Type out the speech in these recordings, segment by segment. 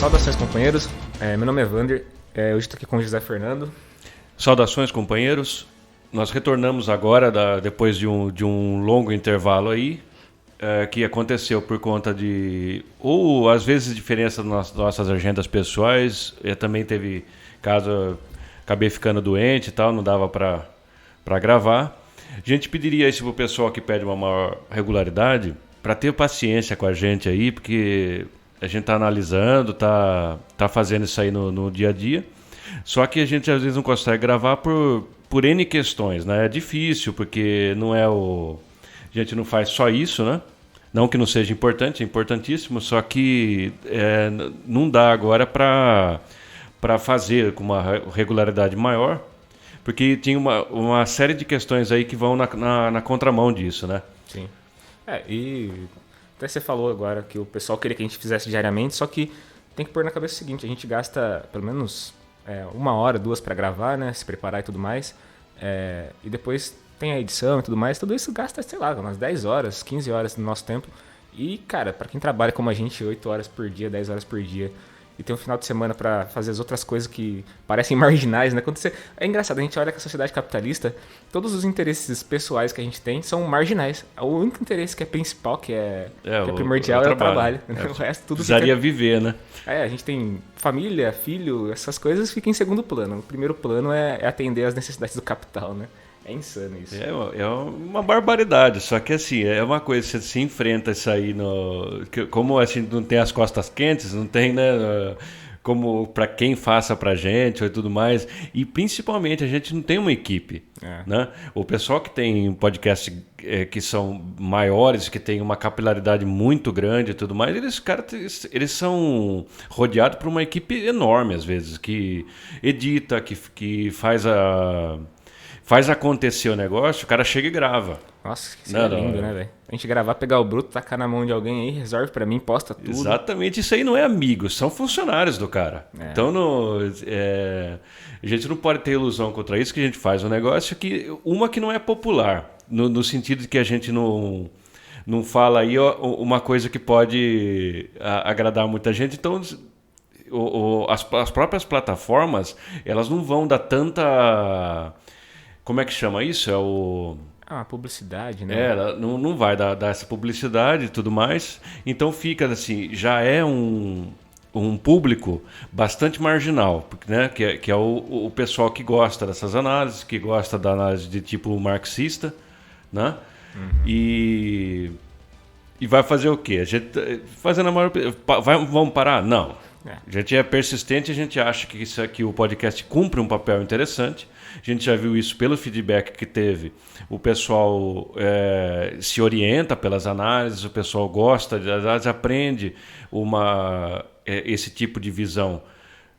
Saudações, companheiros. Meu nome é Vander. Hoje estou aqui com o José Fernando. Saudações, companheiros. Nós retornamos agora, depois de um longo intervalo aí, que aconteceu por conta de, ou às vezes, diferença nas nossas agendas pessoais. Eu também teve caso, acabei ficando doente e tal, não dava para gravar. A gente pediria isso para o pessoal que pede uma maior regularidade, para ter paciência com a gente aí, porque a gente está analisando, tá fazendo isso aí no dia a dia. Só que a gente às vezes não consegue gravar por N questões, né? É difícil, porque a gente não faz só isso, né? Não que não seja importante, é importantíssimo, só que não dá agora para fazer com uma regularidade maior, porque tinha uma série de questões aí que vão na contramão disso, né? Sim. E até você falou agora que o pessoal queria que a gente fizesse diariamente, só que tem que pôr na cabeça o seguinte: a gente gasta pelo menos 1 hora, 2 para gravar, né? Se preparar e tudo mais. E depois tem a edição e tudo mais. Tudo isso gasta, sei lá, umas 10 horas, 15 horas do nosso tempo. E, cara, para quem trabalha como a gente, 8 horas por dia, 10 horas por dia, e tem um final de semana para fazer as outras coisas que parecem marginais, né? É engraçado, a gente olha que a sociedade capitalista, todos os interesses pessoais que a gente tem são marginais. O único interesse que é principal, que é primordial, é o trabalho. O resto tudo precisaria viver, né? A gente tem família, filho, essas coisas ficam em segundo plano. O primeiro plano é atender às necessidades do capital, né? É insano isso. É uma barbaridade, só que assim, é uma coisa, você se enfrenta isso aí, como assim, não tem as costas quentes, não tem, né, como para quem faça pra gente e tudo mais, e principalmente a gente não tem uma equipe, né? O pessoal que tem podcasts que são maiores, que tem uma capilaridade muito grande e tudo mais, eles são rodeados por uma equipe enorme às vezes, que edita, que faz acontecer o negócio, o cara chega e grava. Nossa, isso é lindo, né, velho? A gente gravar, pegar o bruto, tacar na mão de alguém aí, resolve pra mim, posta tudo. Exatamente, isso aí não é amigo, são funcionários do cara. Então, a gente não pode ter ilusão contra isso, que a gente faz um negócio que não é popular, no sentido de que a gente não fala aí uma coisa que pode agradar muita gente. Então, as próprias plataformas, elas não vão dar tanta... Como é que chama isso? A publicidade, né? Ela não vai dar essa publicidade e tudo mais. Então fica assim, já é um público bastante marginal, né? Que é o pessoal que gosta dessas análises, que gosta da análise de tipo marxista, né? Uhum. E vai fazer o quê? A gente fazendo a maior... Vamos parar? Não. A gente é persistente, a gente acha que isso aqui, o podcast cumpre um papel interessante. A gente já viu isso pelo feedback que teve. O pessoal se orienta pelas análises, o pessoal gosta de análises, aprende esse tipo de visão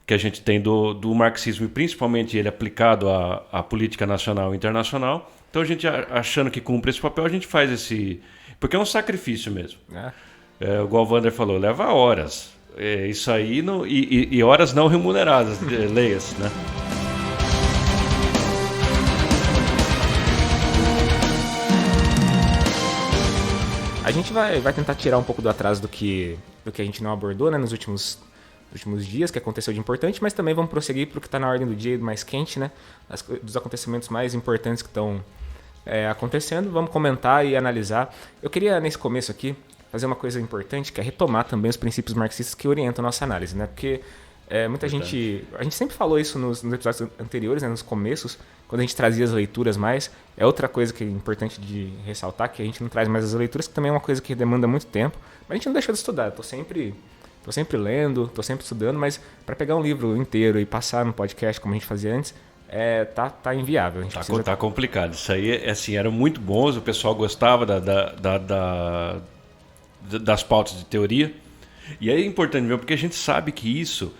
que a gente tem do marxismo, e principalmente ele aplicado à política nacional e internacional. Então a gente, achando que cumpre esse papel, a gente faz esse... Porque é um sacrifício mesmo. Igual o Vander falou, leva horas. Isso aí e horas não remuneradas, leia-se, né? A gente vai tentar tirar um pouco do atraso do que a gente não abordou, né, nos últimos dias, que aconteceu de importante, mas também vamos prosseguir para o que está na ordem do dia, mais quente, né? Dos acontecimentos mais importantes que estão acontecendo. Vamos comentar e analisar. Eu queria, nesse começo aqui, fazer uma coisa importante, que é retomar também os princípios marxistas que orientam a nossa análise, né? Porque muita gente... A gente sempre falou isso nos episódios anteriores, né, nos começos, quando a gente trazia as leituras mais. É outra coisa que é importante de ressaltar, que a gente não traz mais as leituras, que também é uma coisa que demanda muito tempo, mas a gente não deixa de estudar. Tô sempre lendo, tô sempre estudando, mas para pegar um livro inteiro e passar no podcast como a gente fazia antes, tá inviável. A gente tá complicado. Isso aí, assim, era muito bom, o pessoal gostava das pautas de teoria. E é importante mesmo, porque a gente sabe que isso,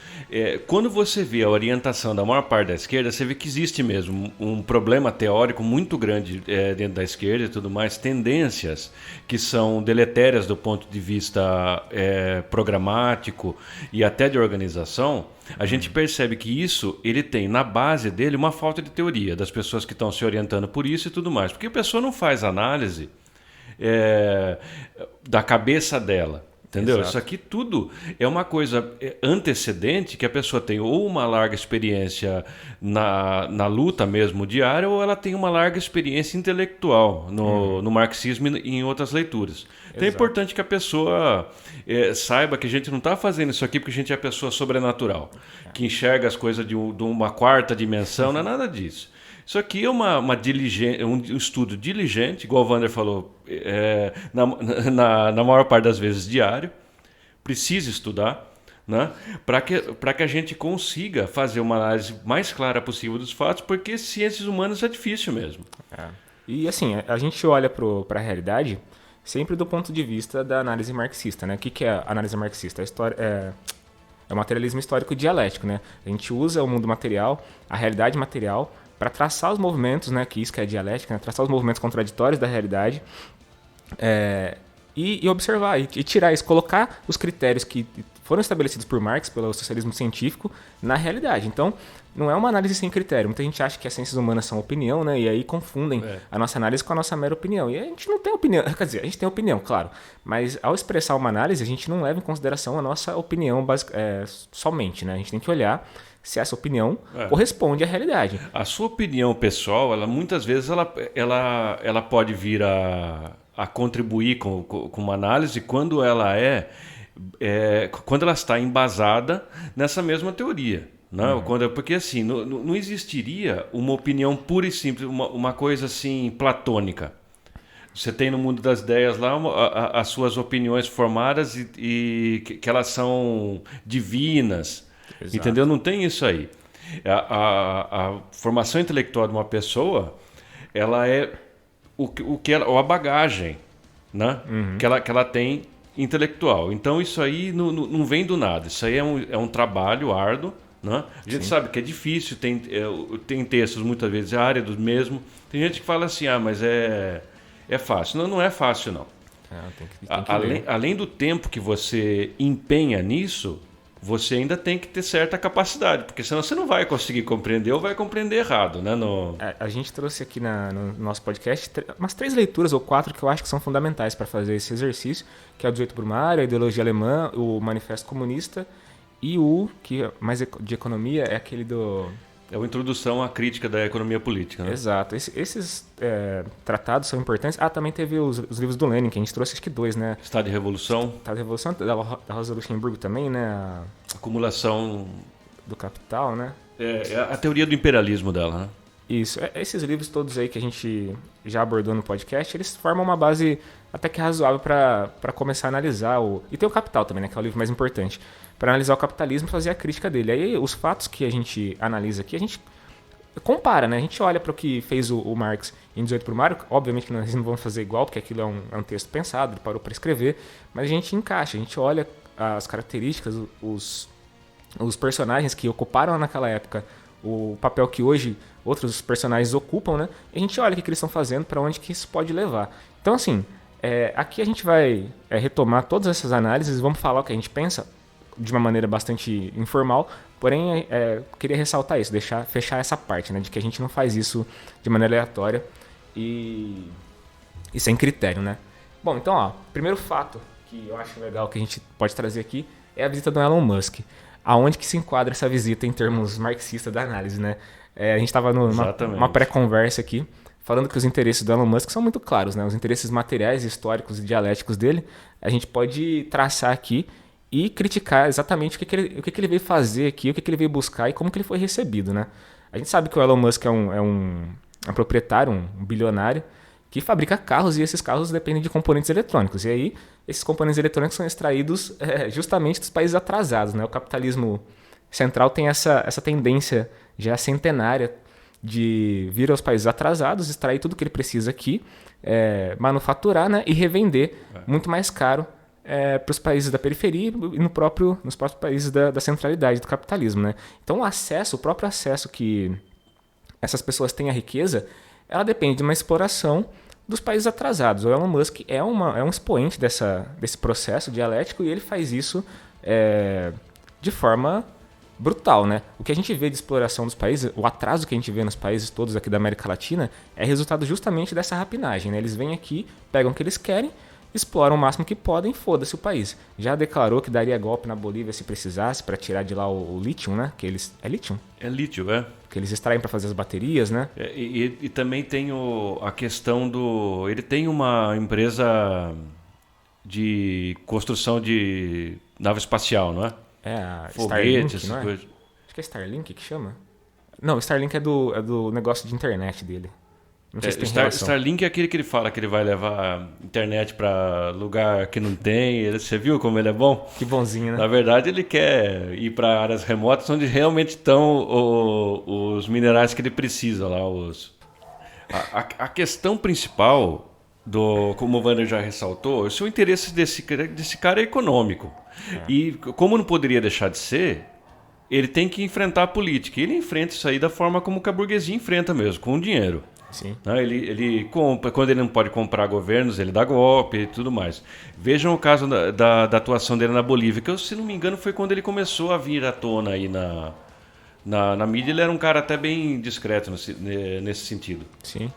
quando você vê a orientação da maior parte da esquerda, você vê que existe mesmo um problema teórico muito grande dentro da esquerda e tudo mais, tendências que são deletérias do ponto de vista programático e até de organização. A gente percebe que isso, ele tem na base dele uma falta de teoria, das pessoas que estão se orientando por isso e tudo mais. Porque a pessoa não faz análise da cabeça dela. Entendeu? Exato. Isso aqui tudo é uma coisa antecedente que a pessoa tem ou uma larga experiência na luta mesmo diária, ou ela tem uma larga experiência intelectual no marxismo e em outras leituras. Então é Exato. importante que a pessoa saiba que a gente não está fazendo isso aqui porque a gente é pessoa sobrenatural, que enxerga as coisas de uma quarta dimensão, não é nada disso. Isso aqui é um estudo diligente, igual o Wander falou, na maior parte das vezes diário, precisa estudar, né? Para que a gente consiga fazer uma análise mais clara possível dos fatos, porque ciências humanas é difícil mesmo. É. E assim, a gente olha para a realidade sempre do ponto de vista da análise marxista, né? O que é a análise marxista? A história é o materialismo histórico dialético, né? A gente usa o mundo material, a realidade material, para traçar os movimentos, né? Que isso que é dialética, né? Traçar os movimentos contraditórios da realidade e observar, e tirar isso, colocar os critérios que foram estabelecidos por Marx, pelo socialismo científico, na realidade. Então, não é uma análise sem critério. Muita gente acha que as ciências humanas são opinião, né? E aí confundem a nossa análise com a nossa mera opinião. E a gente não tem opinião. Quer dizer, a gente tem opinião, claro. Mas ao expressar uma análise, a gente não leva em consideração a nossa opinião somente, né? A gente tem que olhar se essa opinião corresponde à realidade. A sua opinião pessoal, ela muitas vezes ela pode vir a contribuir com uma análise quando quando ela está embasada nessa mesma teoria. Não, porque assim, não existiria uma opinião pura e simples, uma coisa assim platônica. Você tem no mundo das ideias lá as suas opiniões formadas e que elas são divinas. Exato. Entendeu? Não tem isso aí. A formação intelectual de uma pessoa, ela é a bagagem, né? Que ela tem intelectual. Então isso aí não vem do nada. Isso aí é um trabalho árduo. Né? A gente sabe que é difícil, tem textos muitas vezes áridos mesmo. Tem gente que fala assim, mas é fácil. Não é fácil, não. Além do tempo que você empenha nisso, você ainda tem que ter certa capacidade, porque senão você não vai conseguir compreender ou vai compreender errado. Né? A gente trouxe aqui no nosso podcast umas 3 leituras ou 4 que eu acho que são fundamentais para fazer esse exercício, que é o 18 Brumário, a Ideologia Alemã, o Manifesto Comunista e o que é mais de economia é aquele do... É uma introdução à crítica da economia política. Né? Exato. Esses tratados são importantes. Também teve os livros do Lenin, que a gente trouxe acho que 2, né? Estado de Revolução. Estado de Revolução, da Rosa Luxemburgo também, né? Acumulação do Capital, né? É a teoria do imperialismo dela, né? Isso. Esses livros todos aí que a gente já abordou no podcast, eles formam uma base até que razoável para começar a analisar E tem o Capital também, né? Que é o livro mais importante. Para analisar o capitalismo e fazer a crítica dele. Aí os fatos que a gente analisa aqui, a gente compara, né? A gente olha para o que fez o Marx em 18 Brumário. Obviamente que nós não vamos fazer igual, porque aquilo é um texto pensado, ele parou para escrever. Mas a gente encaixa, a gente olha as características, os personagens que ocuparam naquela época o papel que hoje outros personagens ocupam, né? E a gente olha o que eles estão fazendo, para onde que isso pode levar. Então, assim, aqui a gente vai retomar todas essas análises, vamos falar o que a gente pensa de uma maneira bastante informal, porém queria ressaltar isso, fechar essa parte, né, de que a gente não faz isso de maneira aleatória e sem critério, né? Bom, então, primeiro fato que eu acho legal que a gente pode trazer aqui é a visita do Elon Musk. Aonde que se enquadra essa visita em termos marxistas da análise, né? A gente estava numa pré-conversa aqui, falando que os interesses do Elon Musk são muito claros, né? Os interesses materiais, históricos e dialéticos dele, a gente pode traçar aqui e criticar exatamente o que ele veio fazer aqui, o que ele veio buscar e como que ele foi recebido, né? A gente sabe que o Elon Musk é um proprietário, um bilionário, que fabrica carros e esses carros dependem de componentes eletrônicos. E aí, esses componentes eletrônicos são extraídos justamente dos países atrasados, né? O capitalismo central tem essa tendência já centenária de vir aos países atrasados, extrair tudo que ele precisa aqui, manufaturar, né? E revender muito mais caro para os países da periferia e nos próprios países da centralidade do capitalismo, né? Então o próprio acesso que essas pessoas têm à riqueza, ela depende de uma exploração dos países atrasados. O Elon Musk é um expoente desse processo dialético e ele faz isso de forma brutal, né? O que a gente vê de exploração dos países, o atraso que a gente vê nos países todos aqui da América Latina é resultado justamente dessa rapinagem, né? Eles vêm aqui, pegam o que eles querem exploram o máximo que podem, foda-se o país. Já declarou que daria golpe na Bolívia se precisasse para tirar de lá o lítio, né? Que eles é lítio? É lítio, é. Que eles extraem para fazer as baterias, né? E também tem a questão do... Ele tem uma empresa de construção de nave espacial, não é? É a Foguetes, Starlink, não é? coisas. Acho que é Starlink que chama. Não, Starlink é do negócio de internet dele. Não sei se tem relação. Starlink é aquele que ele fala que ele vai levar internet para lugar que não tem. Você viu como ele é bom? Que bonzinho, né? Na verdade, ele quer ir para áreas remotas onde realmente estão os minerais que ele precisa lá. A questão principal, como o Wander já ressaltou, o interesse desse cara é econômico. E como não poderia deixar de ser, ele tem que enfrentar a política. E ele enfrenta isso aí da forma como que a burguesia enfrenta mesmo, com o dinheiro. Sim. Ele compra, quando ele não pode comprar governos, ele dá golpe e tudo mais. Vejam o caso da atuação dele na Bolívia, que, se não me engano, foi quando ele começou a vir à tona aí na mídia. Ele era um cara até bem discreto nesse sentido. Sim.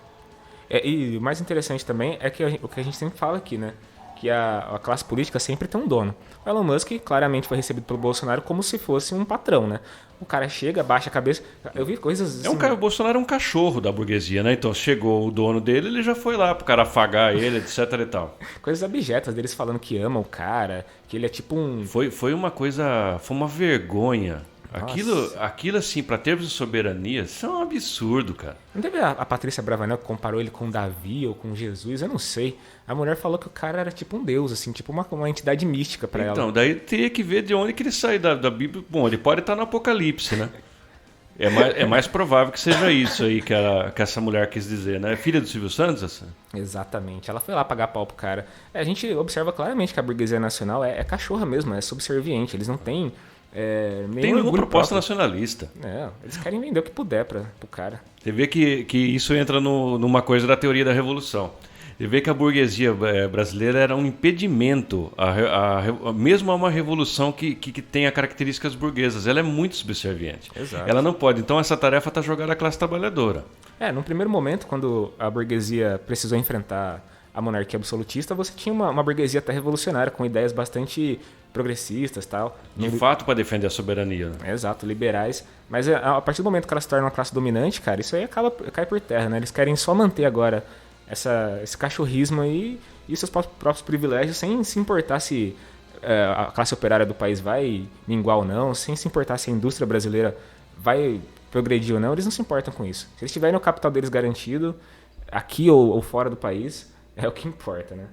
E o mais interessante também é que o que a gente sempre fala aqui, né? Que a classe política sempre tem um dono. O Elon Musk claramente foi recebido pelo Bolsonaro como se fosse um patrão, né? O cara chega, baixa a cabeça. Eu vi coisas assim... O Bolsonaro é um cachorro da burguesia, né? Então chegou o dono dele, ele já foi lá pro cara afagar ele, etc e tal. Coisas abjetas deles falando que ama o cara, que ele é tipo um... Foi uma vergonha. Aquilo assim, para termos de soberania, isso é um absurdo, cara. Não teve a Patrícia Bravanel que comparou ele com Davi ou com Jesus? Eu não sei. A mulher falou que o cara era tipo um deus, assim, tipo uma entidade mística para ela. Então, daí teria que ver de onde que ele sai da Bíblia. Bom, ele pode estar no Apocalipse, né? É mais provável que seja isso aí que essa mulher quis dizer, né? Filha do Silvio Santos? Assim? Exatamente. Ela foi lá pagar pau pro cara. A gente observa claramente que a burguesia nacional é cachorra mesmo, é subserviente. Eles não têm... Tem nenhuma proposta nacionalista. Eles querem vender o que puder pro cara. Você vê que isso entra numa coisa da teoria da revolução. Você vê que a burguesia brasileira era um impedimento, mesmo a uma revolução que tenha características burguesas. Ela é muito subserviente. Exato. Ela não pode. Então essa tarefa está jogada à classe trabalhadora. Num primeiro momento, quando a burguesia precisou enfrentar a monarquia absolutista, você tinha uma burguesia até revolucionária, com ideias bastante progressistas e tal. De fato, para defender a soberania. Exato, liberais. Mas a partir do momento que ela se torna uma classe dominante, cara, isso aí cai por terra, né? Eles querem só manter agora esse cachorrismo aí e seus próprios privilégios, sem se importar se a classe operária do país vai minguar ou não, sem se importar se a indústria brasileira vai progredir ou não. Eles não se importam com isso. Se eles tiverem o capital deles garantido, aqui ou fora do país, é o que importa, né?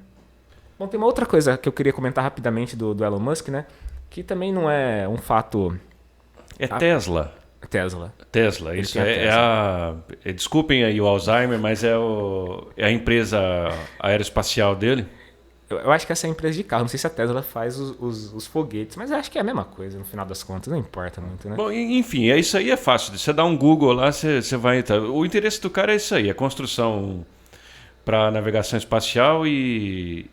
Bom, tem uma outra coisa que eu queria comentar rapidamente do Elon Musk, né? Que também não é um fato... Tesla. Tesla, Isso desculpem aí o Alzheimer, mas é a empresa aeroespacial dele. Eu acho que essa é a empresa de carro. Não sei se a Tesla faz os foguetes, mas eu acho que é a mesma coisa, no final das contas. Não importa muito, né? Bom, enfim, isso aí é fácil. Você dá um Google lá, você vai entrar. O interesse do cara é isso aí, a construção para navegação espacial e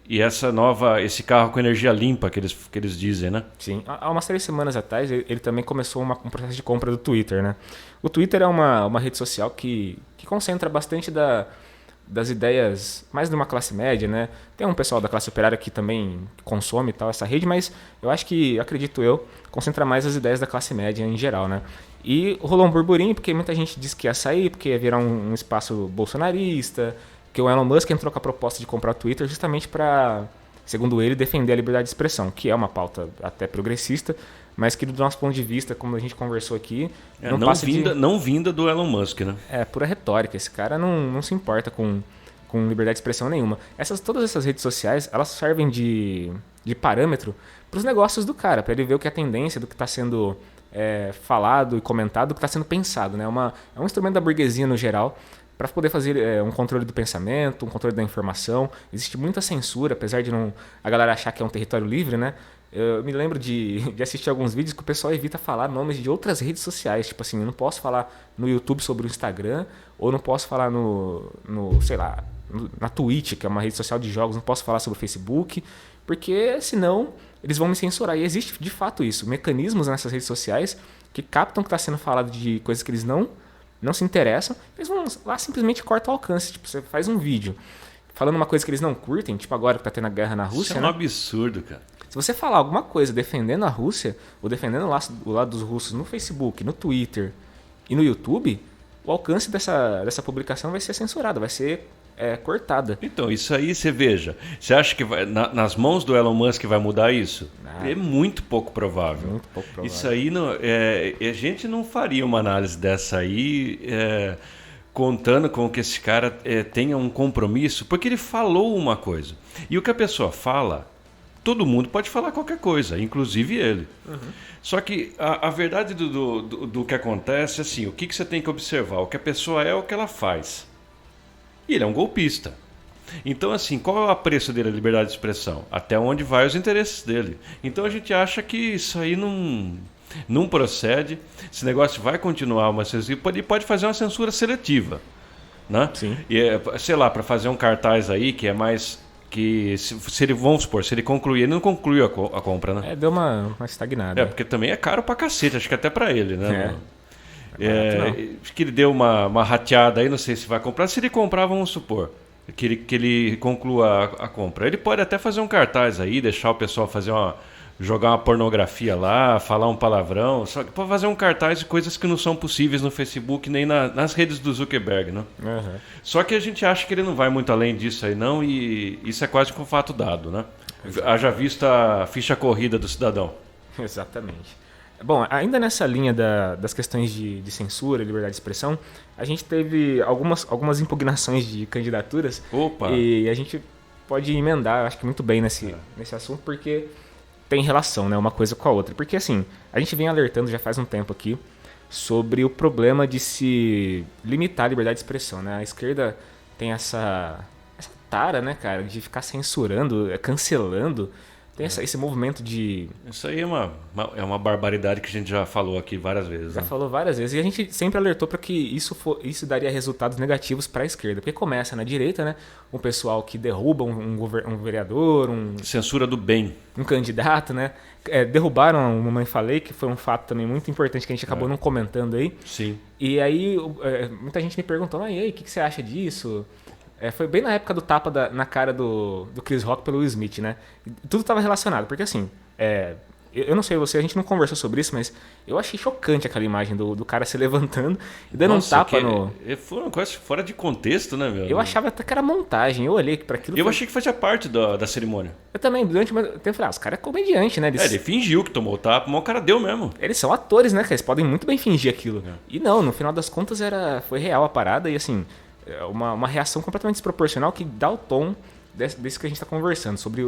esse carro com energia limpa que eles dizem, né? Sim. Há umas 3 semanas atrás, ele também começou um processo de compra do Twitter, né? O Twitter é uma rede social que concentra bastante das ideias mais de uma classe média, né? Tem um pessoal da classe operária que também consome e tal essa rede, mas eu acho que, acredito eu, concentra mais as ideias da classe média em geral, né? E rolou um burburinho porque muita gente disse que ia sair, porque ia virar um espaço bolsonarista, que o Elon Musk entrou com a proposta de comprar o Twitter justamente para, segundo ele, defender a liberdade de expressão, que é uma pauta até progressista, mas que do nosso ponto de vista, como a gente conversou aqui, não vinda do Elon Musk, né? É pura retórica. Esse cara não se importa com liberdade de expressão nenhuma. Todas essas redes sociais, elas servem de parâmetro para os negócios do cara, para ele ver o que é a tendência do que está sendo falado e comentado, do que está sendo pensado, né? É um instrumento da burguesia no geral, para poder fazer um controle do pensamento, um controle da informação. Existe muita censura, apesar de a galera achar que é um território livre, né? Eu me lembro de assistir alguns vídeos que o pessoal evita falar nomes de outras redes sociais. Tipo assim, eu não posso falar no YouTube sobre o Instagram, ou não posso falar na Twitch, que é uma rede social de jogos, não posso falar sobre o Facebook, porque senão eles vão me censurar. E existe de fato isso, mecanismos nessas redes sociais que captam que está sendo falado de coisas que eles não se interessam, eles vão lá simplesmente cortam o alcance. Tipo, você faz um vídeo falando uma coisa que eles não curtem, tipo agora que tá tendo a guerra na Rússia, Isso é um absurdo, cara. Se você falar alguma coisa defendendo a Rússia, ou defendendo o lado dos russos no Facebook, no Twitter e no YouTube, o alcance dessa publicação vai ser censurado, vai ser cortada. Então, isso aí você veja. Você acha que nas mãos do Elon Musk vai mudar isso? É muito pouco provável. Muito pouco provável. Isso aí, a gente não faria uma análise dessa aí contando com que esse cara tenha um compromisso, porque ele falou uma coisa. E o que a pessoa fala, todo mundo pode falar qualquer coisa, inclusive ele. Uhum. Só que a verdade do que acontece, assim, o que você tem que observar? O que a pessoa é, o que ela faz. E ele é um golpista. Então, assim, qual é o apreço dele, a liberdade de expressão? Até onde vai os interesses dele. Então a gente acha que isso aí não procede. Esse negócio vai continuar uma censura. Ele pode fazer uma censura seletiva. Né? Sim. E, sei lá, para fazer um cartaz aí que é mais... que se ele, vamos supor, se ele concluir, ele não concluiu a compra, né? Deu uma estagnada. Porque também é caro pra cacete, acho que até pra ele, né? Acho que ele deu uma rateada aí, não sei se vai comprar. Se ele comprar, vamos supor que ele conclua a compra. Ele pode até fazer um cartaz aí, deixar o pessoal jogar uma pornografia lá, falar um palavrão, só que pode fazer um cartaz de coisas que não são possíveis no Facebook nem nas redes do Zuckerberg, né? Uhum. Só que a gente acha que ele não vai muito além disso aí não, e isso é quase que um fato dado, né? Haja vista a ficha corrida do cidadão. Exatamente. Bom, ainda nessa linha das questões de censura e liberdade de expressão, a gente teve algumas impugnações de candidaturas. Opa! E a gente pode emendar, acho que muito bem nesse assunto, porque tem relação, né, uma coisa com a outra. Porque, assim, a gente vem alertando já faz um tempo aqui sobre o problema de se limitar a liberdade de expressão, né? A esquerda tem essa tara, né, cara, de ficar censurando, cancelando. Tem esse movimento de... Isso aí é uma barbaridade que a gente já falou aqui várias vezes. Já falou várias vezes. E a gente sempre alertou para que isso daria resultados negativos para a esquerda. Porque começa na direita, né? Um pessoal que derruba um vereador, censura do bem. Um candidato, né? Derrubaram a Mamãe Falei, que foi um fato também muito importante que a gente acabou não comentando aí. Sim. E aí muita gente me perguntou, e aí, o que você acha disso? Foi bem na época do tapa na cara do Chris Rock pelo Will Smith, né? Tudo estava relacionado, porque assim, eu não sei você, a gente não conversou sobre isso, mas eu achei chocante aquela imagem do cara se levantando e dando um tapa no... Foi uma coisa fora de contexto, né, meu? Eu achava até que era montagem, eu olhei para aquilo... Eu achei que fazia parte da cerimônia. Eu também, durante o tempo, falei, os caras é comediante, né? Ele fingiu que tomou o tapa, mas o cara deu mesmo. Eles são atores, né, cara? Eles podem muito bem fingir aquilo. E não, no final das contas foi real a parada e assim... Uma reação completamente desproporcional que dá o tom desse que a gente está conversando, sobre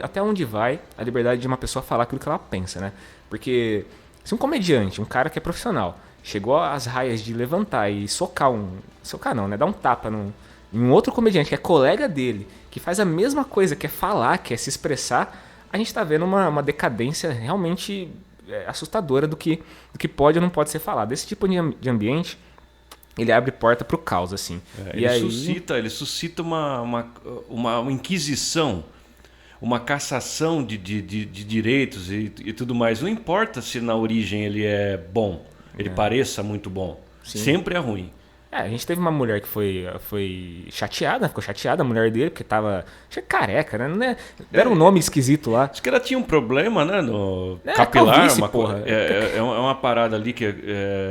até onde vai a liberdade de uma pessoa falar aquilo que ela pensa, né? Porque se um comediante, um cara que é profissional, chegou às raias de levantar e socar não, né? Dar um tapa em um outro comediante que é colega dele, que faz a mesma coisa, que é falar, que é se expressar, a gente está vendo uma decadência realmente assustadora do que pode ou não pode ser falado. Esse tipo de ambiente... Ele abre porta pro caos, assim. Ele suscita uma inquisição, uma cassação de direitos e tudo mais. Não importa se na origem ele é bom, ele pareça muito bom. Sim. Sempre é ruim. A gente teve uma mulher que foi chateada, ficou chateada, a mulher dele, porque tava careca, né? Era um nome esquisito lá. Acho que ela tinha um problema, né? No capilar. Calvície, porra. É uma parada ali que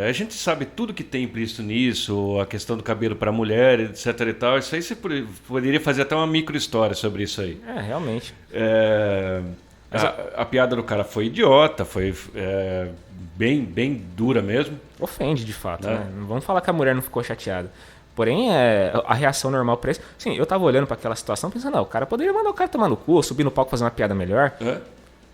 a gente sabe tudo que tem implícito nisso, a questão do cabelo para mulher, etc e tal. Isso aí você poderia fazer até uma micro história sobre isso aí. Realmente. A piada do cara foi idiota, foi bem dura mesmo. Ofende, de fato, né? Não vamos falar que a mulher não ficou chateada. Porém, a reação normal pra isso... Sim, eu tava olhando pra aquela situação pensando, o cara poderia mandar o cara tomar no cu, ou subir no palco fazer uma piada melhor.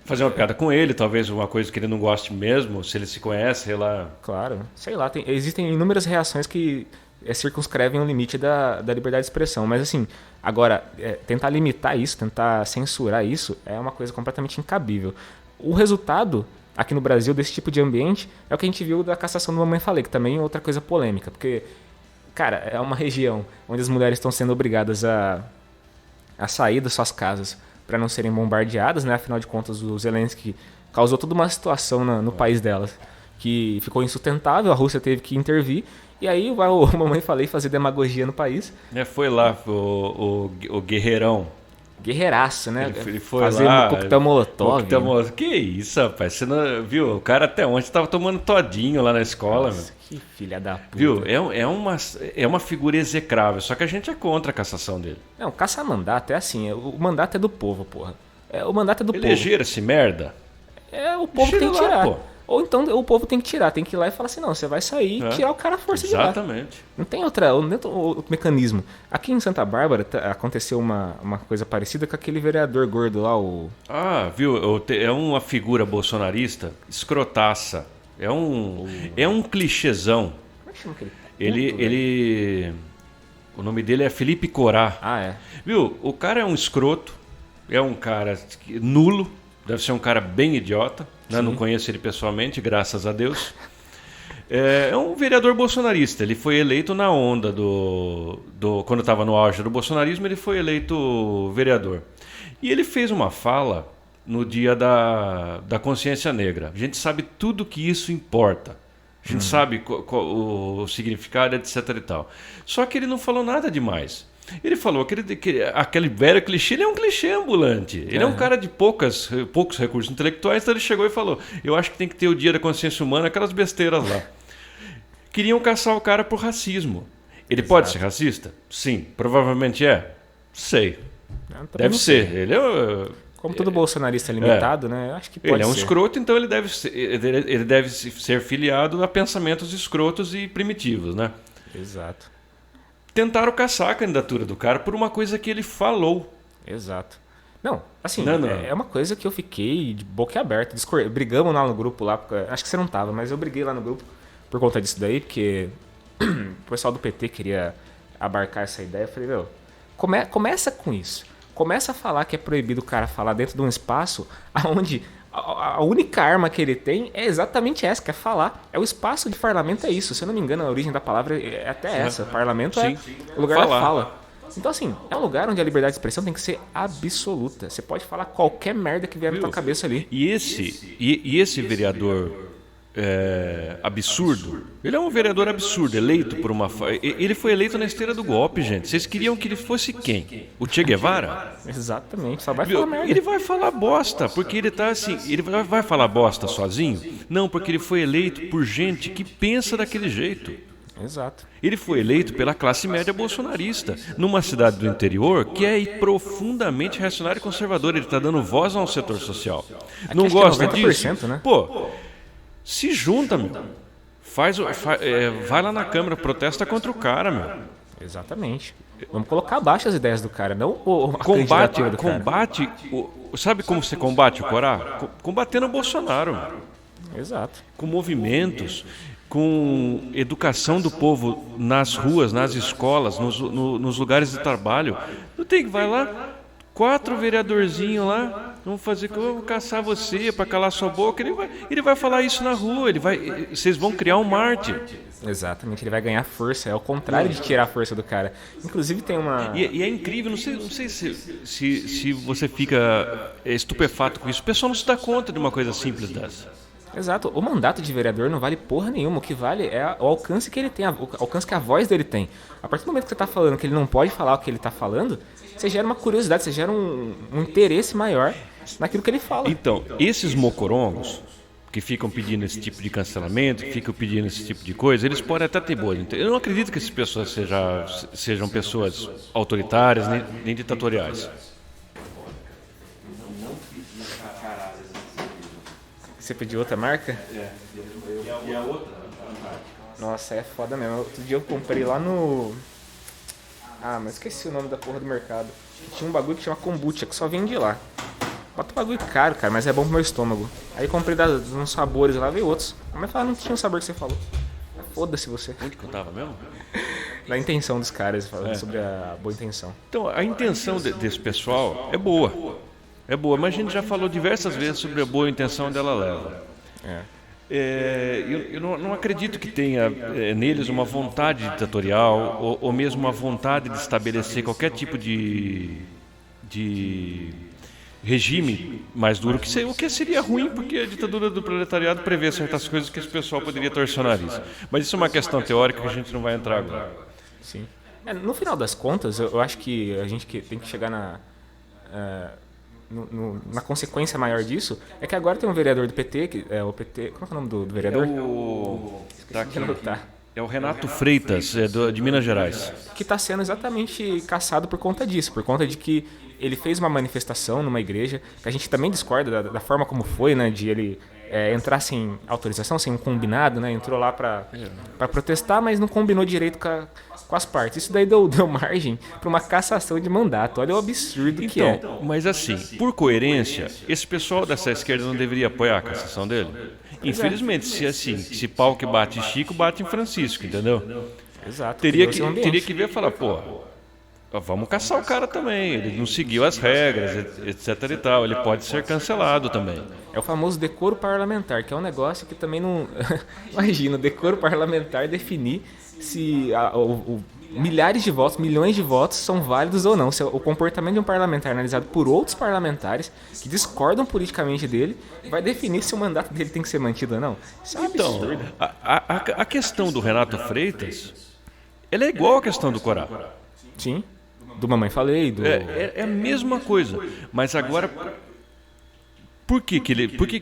Fazer uma piada com ele, talvez uma coisa que ele não goste mesmo, se ele se conhece, sei lá. Claro, sei lá, existem inúmeras reações que circunscrevem o limite da liberdade de expressão. Mas assim, agora, tentar limitar isso, tentar censurar isso, é uma coisa completamente incabível. O resultado... aqui no Brasil, desse tipo de ambiente, é o que a gente viu da cassação do Mamãe Falei, que também é outra coisa polêmica, porque, cara, é uma região onde as mulheres estão sendo obrigadas a sair das suas casas para não serem bombardeadas, né? Afinal de contas, o Zelensky causou toda uma situação no país delas. que ficou insustentável, a Rússia teve que intervir, e aí vai o mamãe falei fazer demagogia no país. Foi lá o guerreirão. Guerreiraço, né? Ele foi fazer lá, coquetel molotov. Que isso, rapaz? Você não viu? O cara até ontem estava tomando todinho lá na escola. Nossa, que filha da puta. Viu? É uma figura execrável, só que a gente é contra a cassação dele. Não, caçar mandato é assim, o mandato é do povo, porra. O mandato é do povo. Eleger esse merda? O povo tem que tirar. Pô. Ou então o povo tem que tirar, tem que ir lá e falar assim, não, você vai sair e tirar o cara à força de lá. Exatamente. Não tem outro mecanismo. Aqui em Santa Bárbara aconteceu uma coisa parecida com aquele vereador gordo lá, viu? É uma figura bolsonarista escrotaça. É um clichêzão. Como é que chama aquele? Ele o nome dele é Felipe Corá. Ah, é. Viu? O cara é um escroto, é um cara nulo, deve ser um cara bem idiota. Né? Não conheço ele pessoalmente, graças a Deus. É um vereador bolsonarista. Ele foi eleito na onda quando estava no auge do bolsonarismo, ele foi eleito vereador. E ele fez uma fala no dia da consciência negra. A gente sabe tudo que isso importa. A gente sabe o significado, etc. e tal. Só que ele não falou nada demais. Ele falou que aquele velho clichê, ele é um clichê ambulante. Ele é um cara de poucos recursos intelectuais, então ele chegou e falou: eu acho que tem que ter o dia da consciência humana, aquelas besteiras lá. Queriam caçar o cara por racismo. Ele pode ser racista? Sim. Provavelmente é? Sei. Deve ser. Ele como todo bolsonarista limitado, né? Eu acho que pode ser. Ele é um escroto, então ele deve ser filiado a pensamentos escrotos e primitivos, né? Exato. Tentaram caçar a candidatura do cara por uma coisa que ele falou. Exato. Não, assim, Não. É uma coisa que eu fiquei de boca aberta. Brigamos lá no grupo lá, acho que você não tava, mas eu briguei lá no grupo por conta disso daí, porque o pessoal do PT queria abarcar essa ideia. Eu falei, começa com isso. Começa a falar que é proibido o cara falar dentro de um espaço onde a única arma que ele tem é exatamente essa, que é falar. O espaço de parlamento é isso. Se eu não me engano, a origem da palavra é até essa. Parlamento é o lugar da fala. Então, assim, é um lugar onde a liberdade de expressão tem que ser absoluta. Você pode falar qualquer merda que vier na tua cabeça ali. E esse vereador absurdo, ele é um vereador absurdo, eleito por uma... Ele foi eleito na esteira do golpe, gente. Vocês queriam que ele fosse quem? O Che Guevara? Exatamente, só vai falar merda. Ele vai falar bosta, porque ele tá assim... Ele vai falar bosta sozinho? Não, porque ele foi eleito por gente que pensa daquele jeito. Exato. Ele foi eleito pela classe média bolsonarista, numa cidade do interior que é profundamente reacionária e conservadora. Ele está dando voz a um setor social. Aqui não gosta disso? Né? Pô, se junta, meu. Vai lá na Câmara, protesta contra o cara, meu. Exatamente. Vamos colocar abaixo as ideias do cara, não a candidatura do cara. Sabe como você combate o Corá? Combatendo o Bolsonaro, meu. Exato. Com movimentos, com educação do povo nas ruas, nas escolas, nos lugares de trabalho. Não tem que vai lá, 4 vereadorzinhos lá, vão fazer que eu vou caçar você para calar sua boca. Ele vai falar isso na rua, vocês vão criar um mártir. Exatamente, ele vai ganhar força, é o contrário de tirar a força do cara. Inclusive tem uma... E é incrível, não sei se você fica estupefato com isso. O pessoal não se dá conta de uma coisa simples dessa. Exato, o mandato de vereador não vale porra nenhuma, o que vale é o alcance que ele tem, o alcance que a voz dele tem. A partir do momento que você está falando que ele não pode falar o que ele está falando, você gera uma curiosidade, você gera um interesse maior naquilo que ele fala. Então, esses mocorongos que ficam pedindo esse tipo de cancelamento, que ficam pedindo esse tipo de coisa, eles podem até ter boas. Eu não acredito que essas pessoas sejam pessoas autoritárias nem ditatoriais. Você pediu outra marca? E a outra? Nossa, é foda mesmo. Outro dia eu comprei lá no... Ah, mas esqueci o nome da porra do mercado. Tinha um bagulho que chama kombucha, que só vende lá. Bota um bagulho caro, cara, mas é bom pro meu estômago. Aí comprei uns sabores lá, veio outros. Mas não tinha o sabor que você falou. Foda-se você. Onde que eu tava mesmo? Da intenção dos caras, falando sobre a boa intenção. Então, a intenção desse pessoal é boa. É boa, mas a gente já falou diversas vezes sobre a boa intenção onde ela leva. Eu não acredito que tenha neles uma vontade ditatorial ou mesmo uma vontade de estabelecer qualquer tipo de regime mais duro, o que seria ruim, porque a ditadura do proletariado prevê certas coisas que esse pessoal poderia torcer o nariz. Mas isso é uma questão teórica que a gente não vai entrar agora. Sim. No final das contas, eu acho que a gente tem que chegar na consequência maior disso, é que agora tem um vereador do PT, que é o PT... Como é o nome do vereador? Tá aqui. É o Renato Freitas, de Minas Gerais. Que está sendo exatamente caçado por conta disso, por conta de que ele fez uma manifestação numa igreja, que a gente também discorda da forma como foi, né, de ele entrar sem autorização, sem um combinado, né, entrou lá para protestar, mas não combinou direito com as partes. Isso daí deu margem para uma cassação de mandato. Olha o absurdo que é. Mas assim, por coerência, esse pessoal dessa esquerda não deveria apoiar a cassação dele? Infelizmente, se pau que bate em Chico, bate em Francisco, entendeu? Exato. Teria que ver e falar, pô, vamos caçar o cara também. Ele não seguiu as regras, etc e tal. Ele pode ser cancelado também. É o famoso decoro parlamentar, que é um negócio que também não... Imagina, o decoro parlamentar definir se milhares de votos, milhões de votos são válidos ou não. Se o comportamento de um parlamentar analisado por outros parlamentares que discordam politicamente dele vai definir se o mandato dele tem que ser mantido ou não. Isso é um absurdo. A questão do Renato Freitas, ela é igual à questão do Corá. Sim, do Mamãe Falei. É a mesma coisa, mas agora... Por que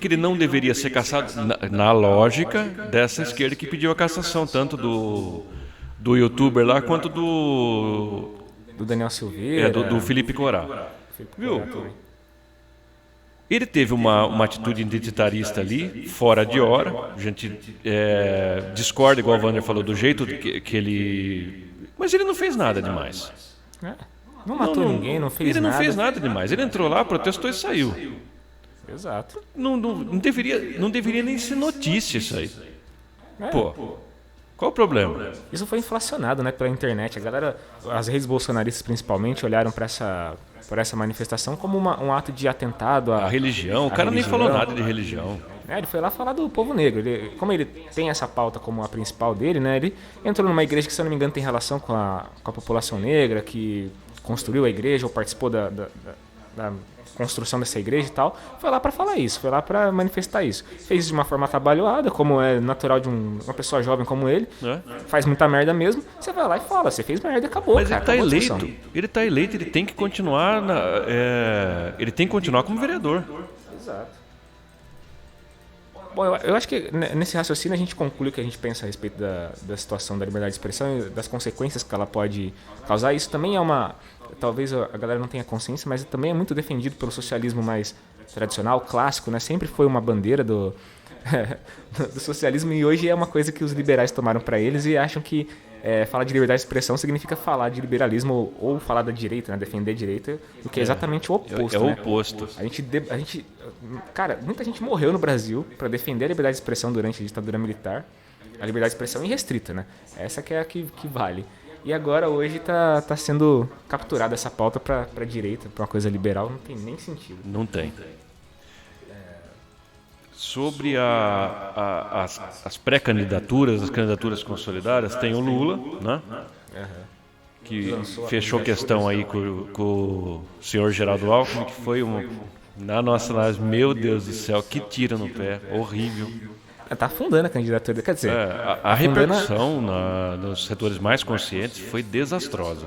ele não deveria ser cassado? Na lógica dessa esquerda que pediu a cassação, tanto do youtuber lá, quanto do Daniel Silveira. Do Felipe Corá. Viu? Ele teve uma atitude identitarista ali, fora de hora. A gente discorda, igual o Wander falou, do jeito que ele... Mas ele não fez nada demais. Não matou ninguém, não fez nada. Ele não fez nada demais. Ele entrou lá, protestou e saiu. Exato. Não deveria nem ser notícia isso aí. Pô, qual o problema? Isso foi inflacionado, né, pela internet. A galera, as redes bolsonaristas principalmente, olharam para essa manifestação como um ato de atentado à religião. O cara nem falou nada de religião. Ele foi lá falar do povo negro. Como ele tem essa pauta como a principal dele, né, ele entrou numa igreja que, se eu não me engano, tem relação com a população negra, que construiu a igreja ou participou da construção dessa igreja e tal, foi lá para falar isso, foi lá para manifestar isso. Fez de uma forma atabalhoada, como é natural de uma pessoa jovem como ele, faz muita merda mesmo, você vai lá e fala, você fez merda e acabou. Mas cara, ele tá eleito, ele tem que continuar ele tem que continuar como vereador. Exato. Bom, eu acho que nesse raciocínio a gente conclui que a gente pensa a respeito da situação da liberdade de expressão e das consequências que ela pode causar. Isso também é talvez a galera não tenha consciência, mas também é muito defendido pelo socialismo mais tradicional, clássico, né? Sempre foi uma bandeira do socialismo, e hoje é uma coisa que os liberais tomaram para eles e acham que falar de liberdade de expressão significa falar de liberalismo ou falar da direita, né? Defender a direita, o que é exatamente o oposto. É o oposto. A gente, cara, muita gente morreu no Brasil para defender a liberdade de expressão durante a ditadura militar. A liberdade de expressão irrestrita, né? Essa que é a que vale. E agora, hoje, tá sendo capturada essa pauta para a direita, para uma coisa liberal, não tem nem sentido. Não tem. Sobre as pré-candidaturas, as candidaturas consolidadas, tem o Lula, né? Que fechou questão aí com o senhor Geraldo Alckmin, que foi na nossa análise, meu Deus do céu, que tira no pé, horrível. Tá afundando a candidatura, quer dizer... a repercussão nos setores mais conscientes foi desastrosa.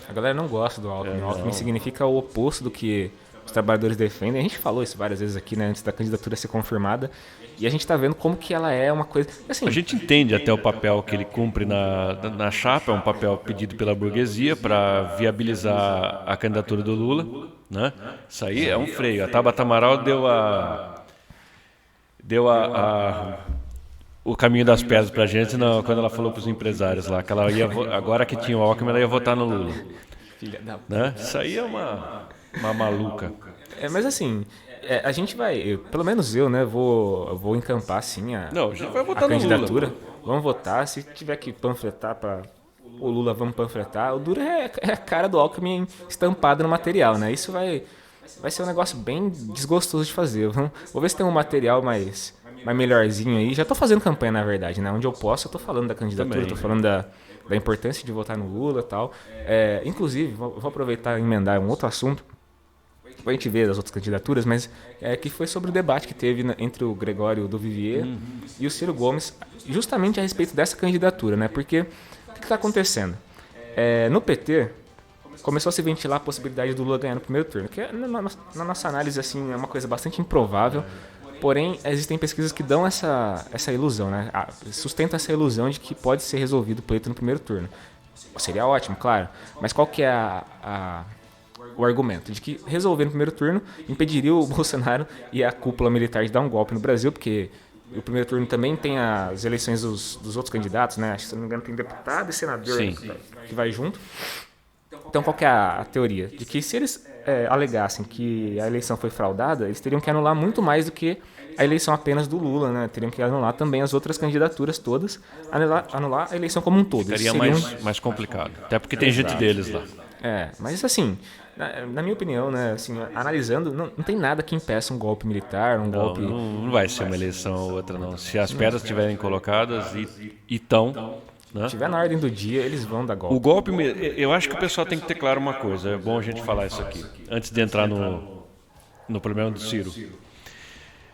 A galera não gosta do Alckmin. O Alckmin significa o oposto do que os trabalhadores defendem. A gente falou isso várias vezes aqui, né, antes da candidatura ser confirmada. E a gente tá vendo como que ela é uma coisa... Assim, a gente entende até o papel que ele cumpre na chapa, é um papel pedido pela burguesia para viabilizar a candidatura do Lula, né? Isso aí é um freio. A Tabata Amaral deu o caminho das pedras pra gente quando ela falou pros empresários lá, que ela agora que tinha o Alckmin, ela ia votar no Lula. Filha da puta. Né? Isso aí é uma maluca. Mas assim, a gente vai, pelo menos eu, né, vou encampar sim a gente vai votar a candidatura. No Lula. Vamos votar, se tiver que panfletar para o Lula, vamos panfletar. O duro é a cara do Alckmin estampada no material, né? Isso vai ser um negócio bem desgostoso de fazer. Vou ver se tem um material mais melhorzinho aí. Já tô fazendo campanha, na verdade, né? Onde eu posso, eu tô falando da candidatura, também. Tô falando da importância de votar no Lula e tal. Inclusive, vou aproveitar e emendar um outro assunto, a gente ver as outras candidaturas, mas que foi sobre o debate que teve entre o Gregório do Vivier e o Ciro Gomes, justamente a respeito dessa candidatura, né? Porque o que está acontecendo? No PT, começou a se ventilar a possibilidade do Lula ganhar no primeiro turno, que na nossa análise assim, é uma coisa bastante improvável, porém existem pesquisas que dão essa ilusão, né? Sustentam essa ilusão de que pode ser resolvido o pleito no primeiro turno. Seria ótimo, claro, mas qual que é o argumento? De que resolver no primeiro turno impediria o Bolsonaro e a cúpula militar de dar um golpe no Brasil, porque o primeiro turno também tem as eleições dos outros candidatos, né? Acho que, se não me engano, tem deputado e senador que vai junto. Então, qual que é a teoria? De que se eles alegassem que a eleição foi fraudada, eles teriam que anular muito mais do que a eleição apenas do Lula, né? Teriam que anular também as outras candidaturas todas, anular a eleição como um todo. Ficaria mais complicado, até porque tem gente deles lá. Mas assim, na minha opinião, né, assim, analisando, não tem nada que impeça um golpe militar, golpe... Não vai ser uma eleição ou outra, não. Se as pedras estiverem colocadas e estão... Se estiver na ordem do dia, eles vão dar golpe. O golpe, eu acho que o pessoal tem que ter claro uma coisa, é bom a gente falar isso aqui, antes de entrar no problema do Ciro.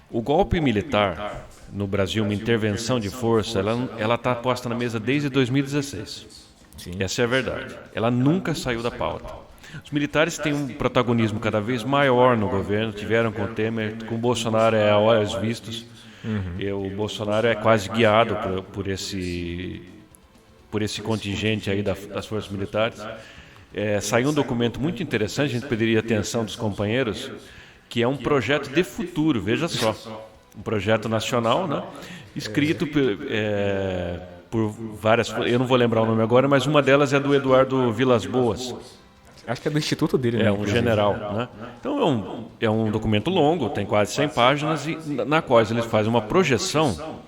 O golpe militar no Brasil, uma intervenção de força, ela está posta na mesa desde 2016. Sim. Essa é a verdade. Ela nunca saiu da pauta. Os militares têm um protagonismo cada vez maior no governo, tiveram com o Temer, com o Bolsonaro é a olhos vistos. O Bolsonaro é quase guiado por esse contingente aí das forças militares. Saiu um documento muito interessante, a gente pediria atenção dos companheiros, que é um projeto de futuro, veja só, um projeto nacional, né, escrito por várias, eu não vou lembrar o nome agora, mas uma delas é do Eduardo Vilas Boas. Acho que é do instituto dele, né? É um general, né? Então é um documento longo, tem quase 100 páginas, e na qual eles fazem uma projeção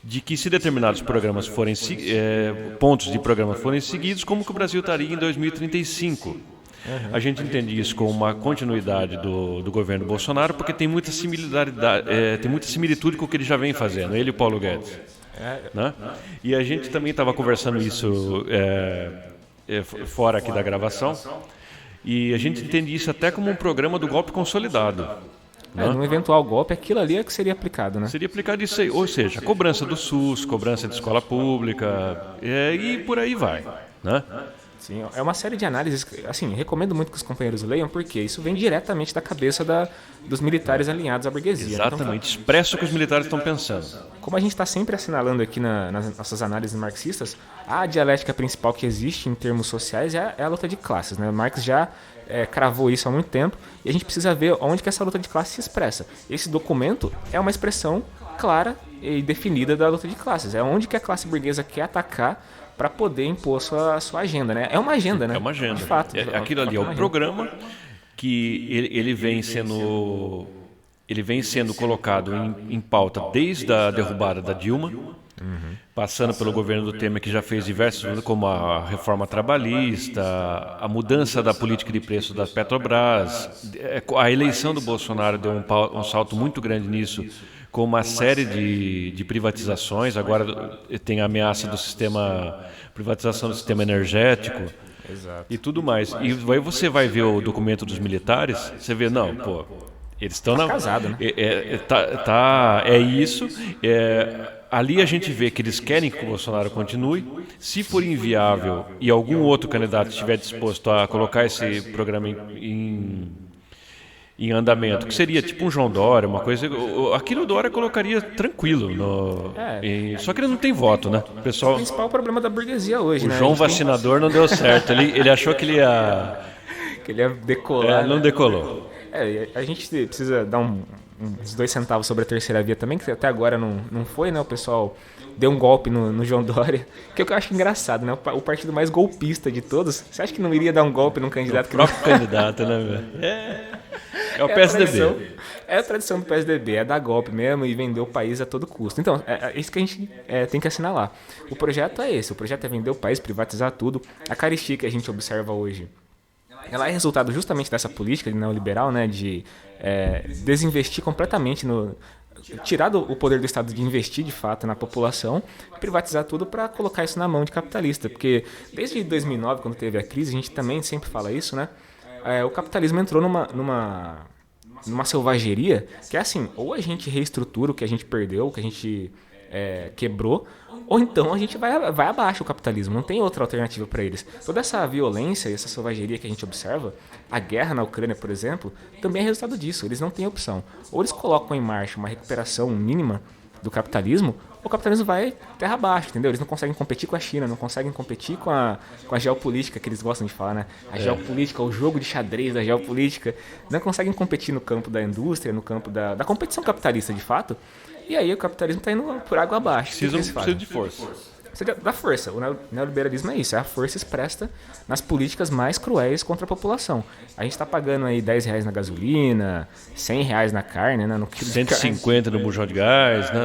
de que se determinados programas forem pontos de programa forem seguidos, como que o Brasil estaria em 2035. A gente entende isso como uma continuidade do governo Bolsonaro, porque tem muita similitude com o que ele já vem fazendo, ele e o Paulo Guedes. Né? E a gente também estava conversando isso fora aqui da gravação, e a gente entende isso até como um programa do golpe consolidado. Num eventual golpe, aquilo ali é que seria aplicado, né? Seria aplicado isso aí, ou seja, cobrança do SUS, cobrança de escola pública, e por aí vai, né? Sim, é uma série de análises, assim, recomendo muito que os companheiros leiam, porque isso vem diretamente da cabeça dos militares alinhados à burguesia. Exatamente, então, expressa o que os militares estão pensando. Como a gente está sempre assinalando aqui nas nossas análises marxistas, a dialética principal que existe em termos sociais é a luta de classes, né? Marx já cravou isso há muito tempo, e a gente precisa ver onde que essa luta de classes se expressa. Esse documento é uma expressão clara e definida da luta de classes. É onde que a classe burguesa quer atacar para poder impor sua agenda, né? É uma agenda, né? É uma agenda. De fato. Aquilo ali é o programa que ele vem sendo colocado em pauta desde a derrubada da Dilma, passando pelo governo do Temer, que já fez diversos, como a reforma trabalhista, a mudança da política de preço da Petrobras, a eleição do Bolsonaro deu um salto muito grande nisso, com uma série de privatizações. Agora tem a ameaça privatização do sistema energético. Exato. E tudo mais. E aí você vai ver o documento dos militares, você vê, não, pô, eles estão casado, né? É isso. Ali a gente vê que eles querem que o Bolsonaro continue. Se for inviável e algum outro candidato estiver disposto a colocar esse programa em andamento, que seria tipo um João Dória, uma coisa... Aquilo o Dória colocaria tranquilo. Só que ele não tem voto, né? O principal problema da burguesia hoje, né? O João Vacinador não deu certo. Ele achou que ele ia... Que ele ia decolar. Não decolou. A gente precisa dar uns 2 centavos sobre a terceira via também, que até agora não foi, né? O pessoal deu um golpe no João Dória, que é o que eu acho engraçado, né? O partido mais golpista de todos. Você acha que não iria dar um golpe num candidato o próprio candidato, né, velho? É o PSDB. É a tradição do PSDB, é dar golpe mesmo e vender o país a todo custo. Então, é isso que a gente tem que assinalar. O projeto é esse, o projeto é vender o país, privatizar tudo. A carestia que a gente observa hoje, ela é resultado justamente dessa política neoliberal, né, de desinvestir completamente tirar o poder do Estado de investir de fato na população, privatizar tudo para colocar isso na mão de capitalista. Porque desde 2009, quando teve a crise, a gente também sempre fala isso, né? o capitalismo entrou numa selvageria que é assim, ou a gente reestrutura o que a gente perdeu, o que a gente quebrou, ou então a gente vai abaixo o capitalismo, não tem outra alternativa para eles. Toda essa violência e essa selvageria que a gente observa, a guerra na Ucrânia, por exemplo, também é resultado disso, eles não têm opção. Ou eles colocam em marcha uma recuperação mínima do capitalismo, ou o capitalismo vai terra abaixo, entendeu? Eles não conseguem competir com a China, não conseguem competir com a geopolítica, que eles gostam de falar, né? A geopolítica, o jogo de xadrez da geopolítica, não conseguem competir no campo da indústria, no campo da competição capitalista, de fato. E aí o capitalismo está indo por água abaixo. Precisa de força. Precisa da força. O neoliberalismo é isso, é a força expressa nas políticas mais cruéis contra a população. A gente está pagando aí R$10 na gasolina, R$100 na carne, né? No quilo 150 no bujão de gás, né?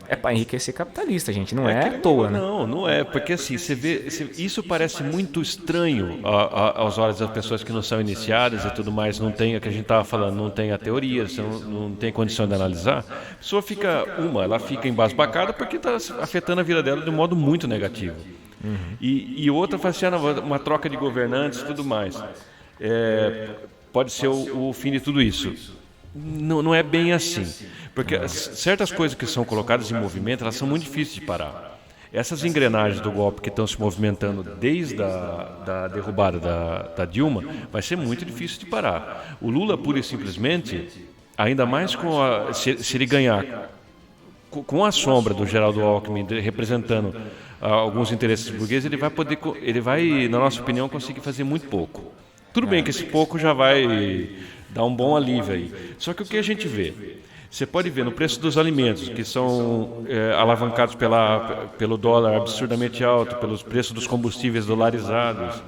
É para enriquecer capitalista, gente, não é à toa, né? Não é, porque assim, você vê, isso parece muito estranho aos olhos das pessoas que não são iniciadas e tudo mais, não tem, o que a gente estava falando, não tem a teoria, você não tem condição de analisar. A pessoa ela fica embasbacada porque está afetando a vida dela de um modo muito negativo. Uhum. E outra faz assim, uma troca de governantes e tudo mais. Pode ser o fim de tudo isso. Não é bem assim, porque certas coisas que são colocadas em movimento, elas são muito difíceis de parar. Essas engrenagens do golpe que estão se movimentando desde a derrubada da Dilma, vai ser muito difícil de parar. O Lula, pura e simplesmente, ainda mais se ele ganhar com a sombra do Geraldo Alckmin representando alguns interesses burgueses, ele vai, na nossa opinião, conseguir fazer muito pouco. Tudo bem que esse pouco já vai dar um bom alívio aí. Só que o que a gente vê? Você pode ver no preço dos alimentos, que são alavancados pelo dólar absurdamente alto, pelos preços dos combustíveis dolarizados.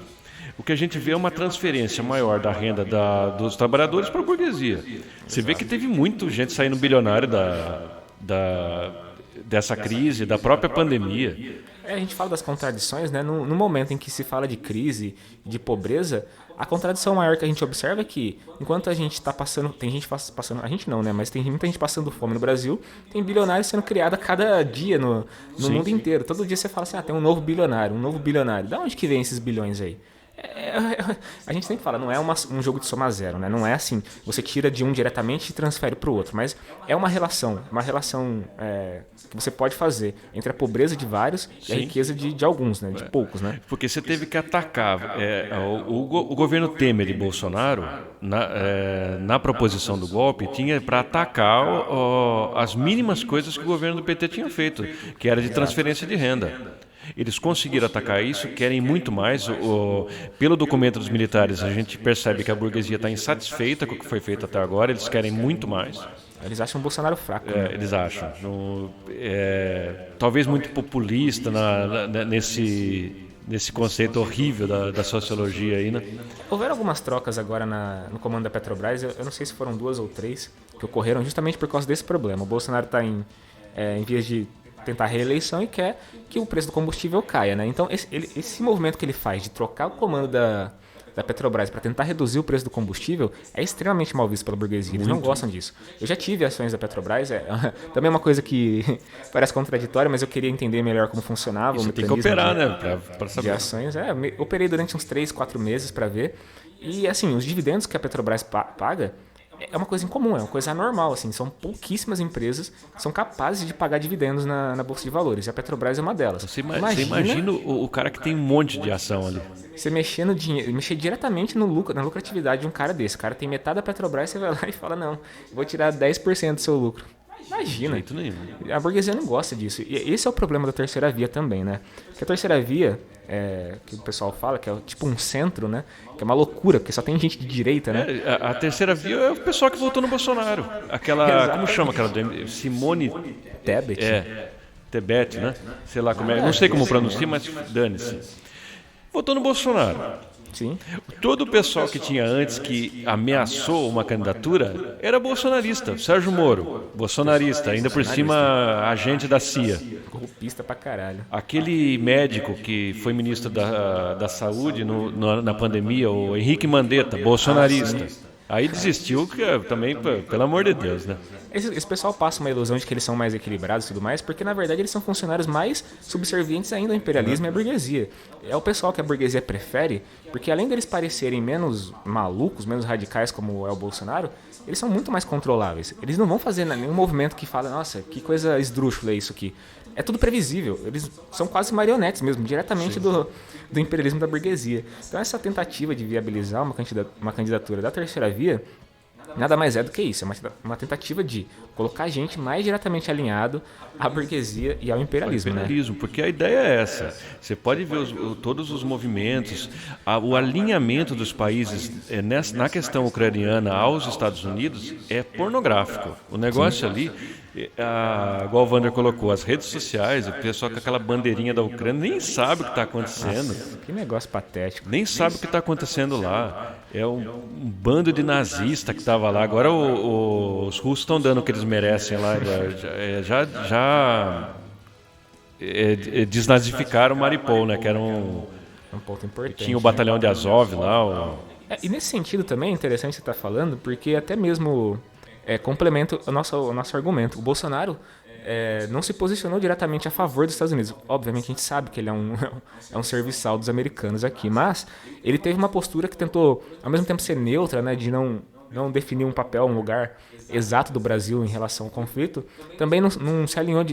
O que a gente vê é uma transferência maior da renda dos trabalhadores para a burguesia. Você vê que teve muita gente saindo bilionário dessa crise, da própria pandemia. A gente fala das contradições, né? No momento em que se fala de crise, de pobreza, a contradição maior que a gente observa é que, enquanto a gente está passando, tem gente passando, a gente não, né? Mas tem muita gente passando fome no Brasil, tem bilionários sendo criados a cada dia no mundo inteiro. Todo dia você fala assim, tem um novo bilionário. Da onde que vem esses bilhões aí? A gente sempre fala, não é um jogo de soma zero, né? Não é assim, você tira de um diretamente e transfere para o outro, mas é uma relação que você pode fazer entre a pobreza de vários e a riqueza de alguns, né? De poucos, né? Porque você teve que atacar o governo Temer e Bolsonaro na proposição do golpe tinha para atacar as mínimas coisas que o governo do PT tinha feito, que era de transferência de renda. Eles conseguiram atacar isso, querem muito mais. Pelo documento dos militares, a gente percebe que a burguesia está insatisfeita com o que foi feito até agora, eles querem muito mais. Eles acham o Bolsonaro fraco. Né? Eles acham. Talvez muito populista nesse conceito horrível da sociologia aí, né? Houveram algumas trocas agora no comando da Petrobras, eu não sei se foram 2 ou 3, que ocorreram justamente por causa desse problema. O Bolsonaro está em vias de tentar a reeleição e quer que o preço do combustível caia, né? Então esse movimento que ele faz de trocar o comando da Petrobras para tentar reduzir o preço do combustível é extremamente mal visto pela burguesia. Eles não gostam disso. Eu já tive ações da Petrobras, também é uma coisa que parece contraditória, mas eu queria entender melhor como funcionava o mecanismo. Tem que operar, né? Para saber. De ações. Operei durante uns 3, 4 meses para ver. E assim, os dividendos que a Petrobras paga é uma coisa incomum, é uma coisa anormal, assim, são pouquíssimas empresas que são capazes de pagar dividendos na Bolsa de Valores, e a Petrobras é uma delas. Você imagina o cara que tem um monte de ação ali. Você mexer no dinheiro, mexer diretamente na lucratividade de um cara desse. O cara tem metade da Petrobras, você vai lá e fala, não, vou tirar 10% do seu lucro. Imagina. De jeito nenhum. A burguesia não gosta disso. E esse é o problema da terceira via também, né? Porque a terceira via, que o pessoal fala, que é tipo um centro, né? Que é uma loucura, porque só tem gente de direita, né? A terceira via é o pessoal que votou no Bolsonaro. Aquela, como chama aquela? Simone Tebet. Tebet, né? Sei lá como é. Não sei como pronunciar, mas dane-se. Votou no Bolsonaro. Sim. Todo o pessoal que tinha antes que ameaçou uma candidatura era bolsonarista. Sérgio Moro, bolsonarista, ainda por cima agente da CIA. Golpista pra caralho. Aquele médico que foi ministro da Saúde na pandemia, o Henrique Mandetta, bolsonarista. Aí desistiu, também, pelo amor de Deus, né? Esse pessoal passa uma ilusão de que eles são mais equilibrados e tudo mais, porque na verdade eles são funcionários mais subservientes ainda ao imperialismo e à burguesia. É o pessoal que a burguesia prefere, porque além deles parecerem menos malucos, menos radicais como é o Bolsonaro, eles são muito mais controláveis. Eles não vão fazer nenhum movimento que fala, nossa, que coisa esdrúxula é isso aqui. É tudo previsível. Eles são quase marionetes mesmo, diretamente do imperialismo da burguesia. Então essa tentativa de viabilizar uma candidatura da terceira via nada mais é do que isso. É uma tentativa de colocar a gente mais diretamente alinhado à burguesia e ao imperialismo. Porque a ideia é essa. Você pode ver todos os movimentos, o alinhamento dos países na questão ucraniana aos Estados Unidos é pornográfico. O negócio ali, igual o Wander colocou, as redes sociais, o pessoal com aquela bandeirinha da Ucrânia nem sabe o que está acontecendo. Nossa, que negócio patético. Nem sabe o que está acontecendo lá. É um bando de nazista que estava lá. Agora os russos estão dando o que eles merecem lá. Já desnazificaram Mariupol, né? Que era um ponto importante. Tinha o batalhão de Azov lá. E nesse sentido também é interessante você estar falando, porque até mesmo complementa o nosso argumento. O Bolsonaro não se posicionou diretamente a favor dos Estados Unidos. Obviamente a gente sabe que ele é um serviçal dos americanos aqui, mas ele teve uma postura que tentou, ao mesmo tempo, ser neutra, né, de não definir um papel, um lugar exato do Brasil em relação ao conflito. Também não se alinhou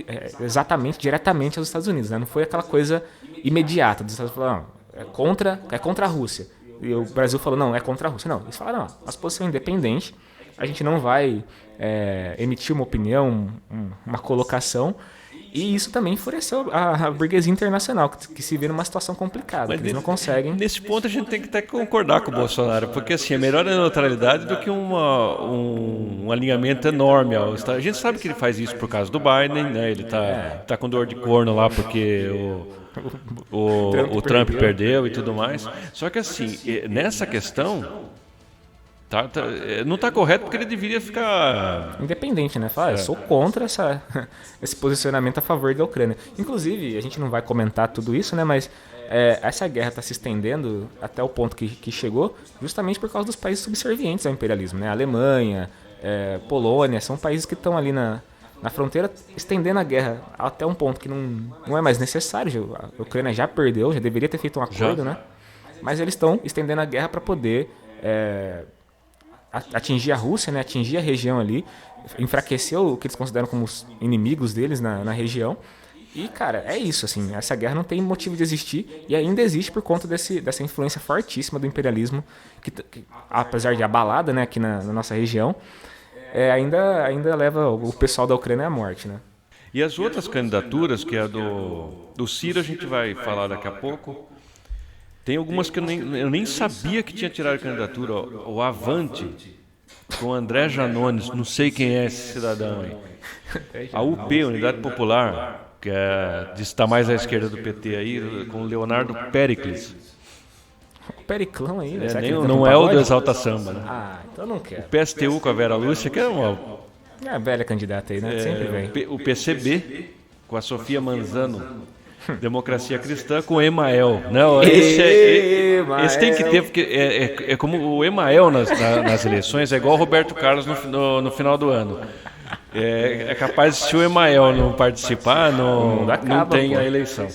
diretamente aos Estados Unidos, né? Não foi aquela coisa imediata dos Estados Unidos falando, é contra a Rússia. E o Brasil falou, não, é contra a Rússia. Não, eles falaram, não, nossa posição é independente, a gente não vai emitir uma opinião, uma colocação, e isso também enfureceu a burguesia internacional, que se vê numa situação complicada, que eles não conseguem... Nesse ponto a gente tem que até concordar com o Bolsonaro, porque assim, é melhor a neutralidade do que um alinhamento enorme. A gente sabe que ele faz isso por causa do Biden, né? Ele tá com dor de corno lá porque o Trump perdeu e tudo mais. Só que assim, nessa questão... não está correto porque ele deveria ficar... independente, né? Fala, eu sou contra esse posicionamento a favor da Ucrânia. Inclusive, a gente não vai comentar tudo isso, né? Mas essa guerra está se estendendo até o ponto que chegou justamente por causa dos países subservientes ao imperialismo, né? A Alemanha, Polônia, são países que estão ali na fronteira estendendo a guerra até um ponto que não é mais necessário. A Ucrânia já perdeu, já deveria ter feito um acordo, né? Mas eles estão estendendo a guerra para poder... atingir a Rússia, né? Atingir a região ali, enfraquecer o que eles consideram como os inimigos deles na região. E, cara, é isso, assim, essa guerra não tem motivo de existir e ainda existe por conta dessa influência fortíssima do imperialismo, que apesar de abalada, né, aqui na nossa região, ainda leva o pessoal da Ucrânia à morte, né? E as outras candidaturas, que é a do Ciro, a gente vai falar daqui a pouco. Tem algumas que eu nem sabia que tinha tirado a candidatura. O Avante, com André Janones, não sei quem é esse cidadão aí. A UP, Unidade Popular, que está mais à esquerda do PT aí, com o Leonardo Pericles. O Periclão aí, né? Não é o do Exalta Samba, né? Ah, então não quero. O PSTU com a Vera Lúcia, que é uma... a velha candidata aí, né? Sempre vem. O PCB, com a Sofia Manzano. Democracia Cristã com o Emael. Não, esse tem que ter, porque é como o Emael nas eleições, é igual o Roberto Carlos no final do ano. É capaz, se o Emael não participar, não tem a eleição.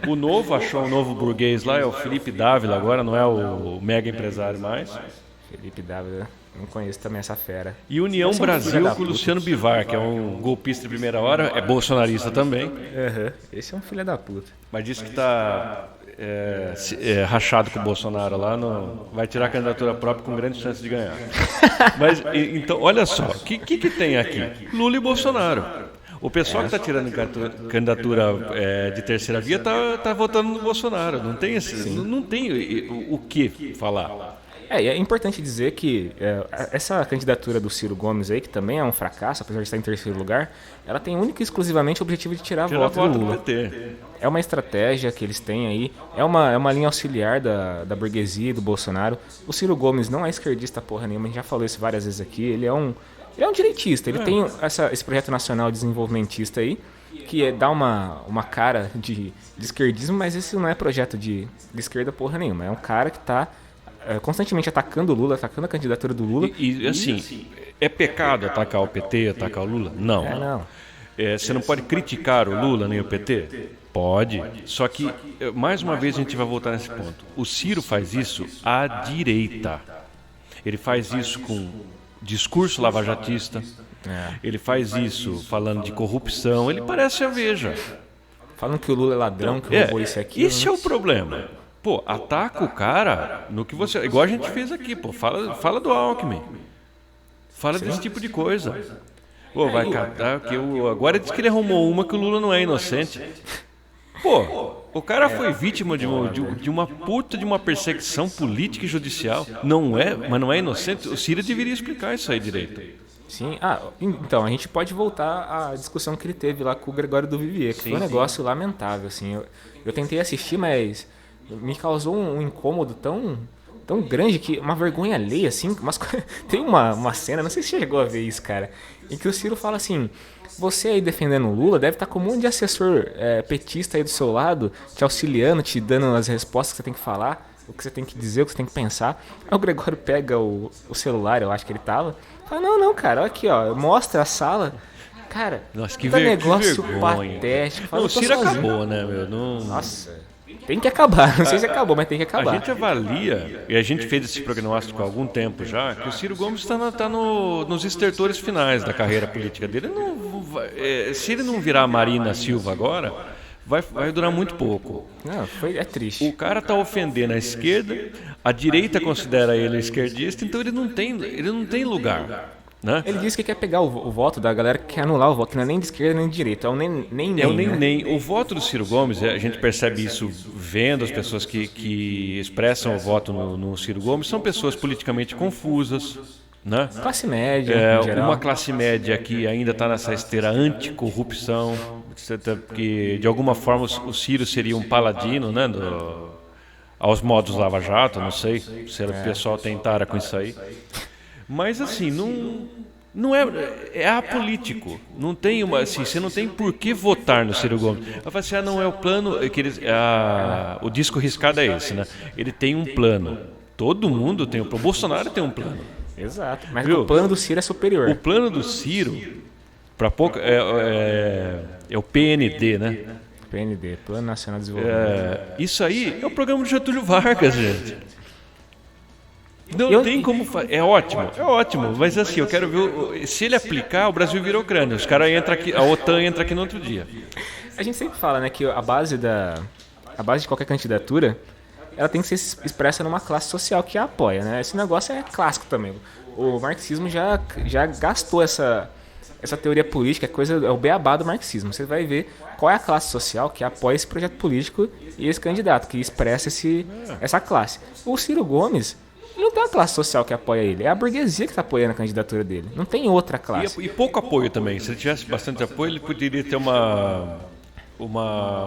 O Novo achou um novo burguês lá, é o Felipe Dávila agora, não é o mega empresário mais. Felipe Dávila, não conheço também essa fera. E União Brasil com o Luciano Bivar, que é um golpista de primeira hora, é bolsonarista também. Esse é um filho da puta. Mas disse que está rachado com o Bolsonaro lá, vai tirar a candidatura própria com grande chance de ganhar. Mas, então, olha só, o que tem aqui? Lula e Bolsonaro. O pessoal que está tirando candidatura de terceira via está votando no Bolsonaro. Não tem não tem o que falar. É importante dizer que essa candidatura do Ciro Gomes aí, que também é um fracasso, apesar de estar em terceiro lugar, ela tem única e exclusivamente o objetivo de tirar voto do Lula. É uma estratégia que eles têm aí, é uma linha auxiliar da burguesia e do Bolsonaro. O Ciro Gomes não é esquerdista porra nenhuma, a gente já falou isso várias vezes aqui, ele é um direitista, ele tem esse projeto nacional desenvolvimentista aí, que dá uma cara de esquerdismo, mas esse não é projeto de esquerda porra nenhuma, é um cara que está constantemente atacando o Lula, atacando a candidatura do Lula. E assim, é pecado atacar o PT, atacar o Lula? Não. Não. Você não pode criticar o Lula nem o PT? Pode. Só que, mais uma vez, a gente vai voltar nesse ponto. O Ciro faz isso à direita. Ele faz isso com discurso lavajatista. Ele faz isso falando de corrupção. Ele parece a Veja. Falando que o Lula é ladrão, que roubou isso aqui. Esse é o problema. Pô, ataca o cara no que você... Igual a gente fez aqui, pô. Fala do Alckmin. Fala desse tipo de coisa. Pô, vai catar que agora diz que ele arrumou uma que o Lula não é inocente. Pô, o cara foi vítima de uma perseguição política e judicial. Não é, mas não é inocente. O Ciro deveria explicar isso aí direito. Sim, então, a gente pode voltar à discussão que ele teve lá com o Gregório do Vivier, que foi um negócio lamentável, assim. Eu tentei assistir, mas me causou um incômodo tão grande, que uma vergonha alheia, assim. Tem uma cena, não sei se você chegou a ver isso, cara, em que o Ciro fala assim: você aí defendendo o Lula deve estar com um monte de assessor petista aí do seu lado, te auxiliando, te dando as respostas que você tem que falar, o que você tem que dizer, o que você tem que pensar. Aí o Gregório pega o celular, eu acho que ele tava, fala: não, cara, olha aqui, ó, mostra a sala. Cara, nossa, que negócio vergonha. Patético. Não, o Ciro acabou, né, meu? Não... Nossa... Tem que acabar, não sei se acabou, mas tem que acabar. A gente avalia, e a gente fez esse prognóstico há algum tempo já, que o Ciro Gomes está nos estertores finais da carreira política dele. Se ele não virar Marina Silva agora, vai durar muito pouco. Não, é triste. O cara está ofendendo a esquerda, a direita considera ele esquerdista, então ele não tem lugar. Né? Ele disse que quer pegar o voto da galera que quer anular o voto, que não é nem de esquerda nem de direita, é o nem. É o nem. O voto do Ciro Gomes, a gente percebe isso vendo as pessoas que expressam o voto no Ciro Gomes, são pessoas politicamente confusas. Né? Classe média, em geral. Uma classe média que ainda está nessa esteira anticorrupção, que de alguma forma o Ciro seria um paladino, né, aos modos Lava Jato, não sei se o pessoal tentara com isso aí. Mas assim, não é apolítico. Não tem assim, você não tem por que votar no Ciro Gomes. Vai falar assim: não é o plano, o disco riscado é esse, né? Ele tem um plano. Todo mundo tem um plano. O Bolsonaro tem um plano. Exato. Mas o plano do Ciro é superior. O plano do Ciro, para pouco, é o PND, né? PND, Plano Nacional de Desenvolvimento. Isso aí é o programa do Getúlio Vargas, gente. Não tem como fazer. É ótimo. Mas assim, eu quero ver. Se ele aplicar, o Brasil vira Ucrânia. Os caras entram aqui, a OTAN entra aqui no outro dia. A gente sempre fala, né, que a base de qualquer candidatura, ela tem que ser expressa numa classe social que a apoia, né? Esse negócio é clássico também. O marxismo já gastou essa teoria política, é o beabá do marxismo. Você vai ver qual é a classe social que apoia esse projeto político e esse candidato, que expressa essa classe. O Ciro Gomes não tem uma classe social que apoia ele. É a burguesia que está apoiando a candidatura dele. Não tem outra classe. E pouco apoio também. Se ele tivesse bastante apoio, ele poderia ter um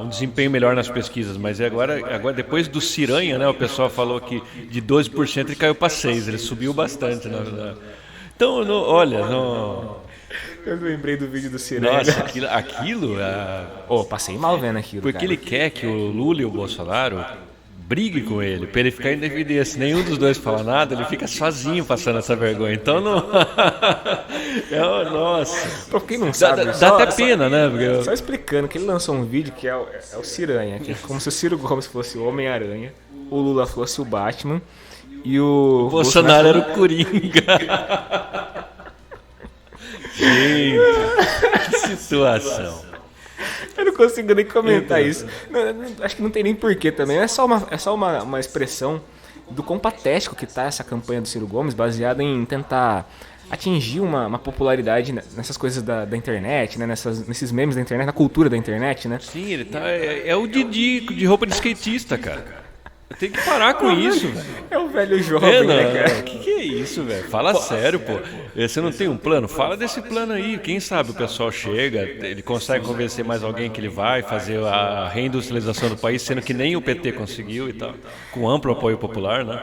desempenho melhor nas pesquisas. Mas agora depois do Ciranha, né, o pessoal falou que de 12% ele caiu para 6%. Ele subiu bastante, na verdade. Então, Eu lembrei do vídeo do Ciranha. Nossa, aquilo... Passei mal vendo aquilo. Porque ele quer que o Lula e o Bolsonaro brigue com ele, pra ele ficar em evidência. Nenhum dos dois fala nada, ele fica sozinho passando essa vergonha. Então não. Nossa. Pra quem não sabe. Dá até pena, né? Porque... Só explicando que ele lançou um vídeo que é o Ciranha, que é como se o Ciro Gomes fosse o Homem-Aranha, o Lula fosse o Batman e o Bolsonaro era o Coringa. Gente, que situação. Eu não consigo nem comentar isso. Acho que não tem nem porquê também. É só uma expressão do quão patético que tá essa campanha do Ciro Gomes, baseada em tentar atingir uma popularidade nessas coisas da internet, né? Nesses memes da internet, na cultura da internet, né? Sim, ele tá. É o Didi de roupa de skatista, cara. Tem que parar com isso, velho. É o velho jovem, né, cara? O que é isso, velho? Fala sério, pô. Você não tem um plano? Fala desse plano aí. Quem sabe o pessoal chega, ele consegue convencer mais alguém que ele vai fazer a reindustrialização do país, sendo que nem o PT conseguiu e tal. Com amplo apoio popular, né?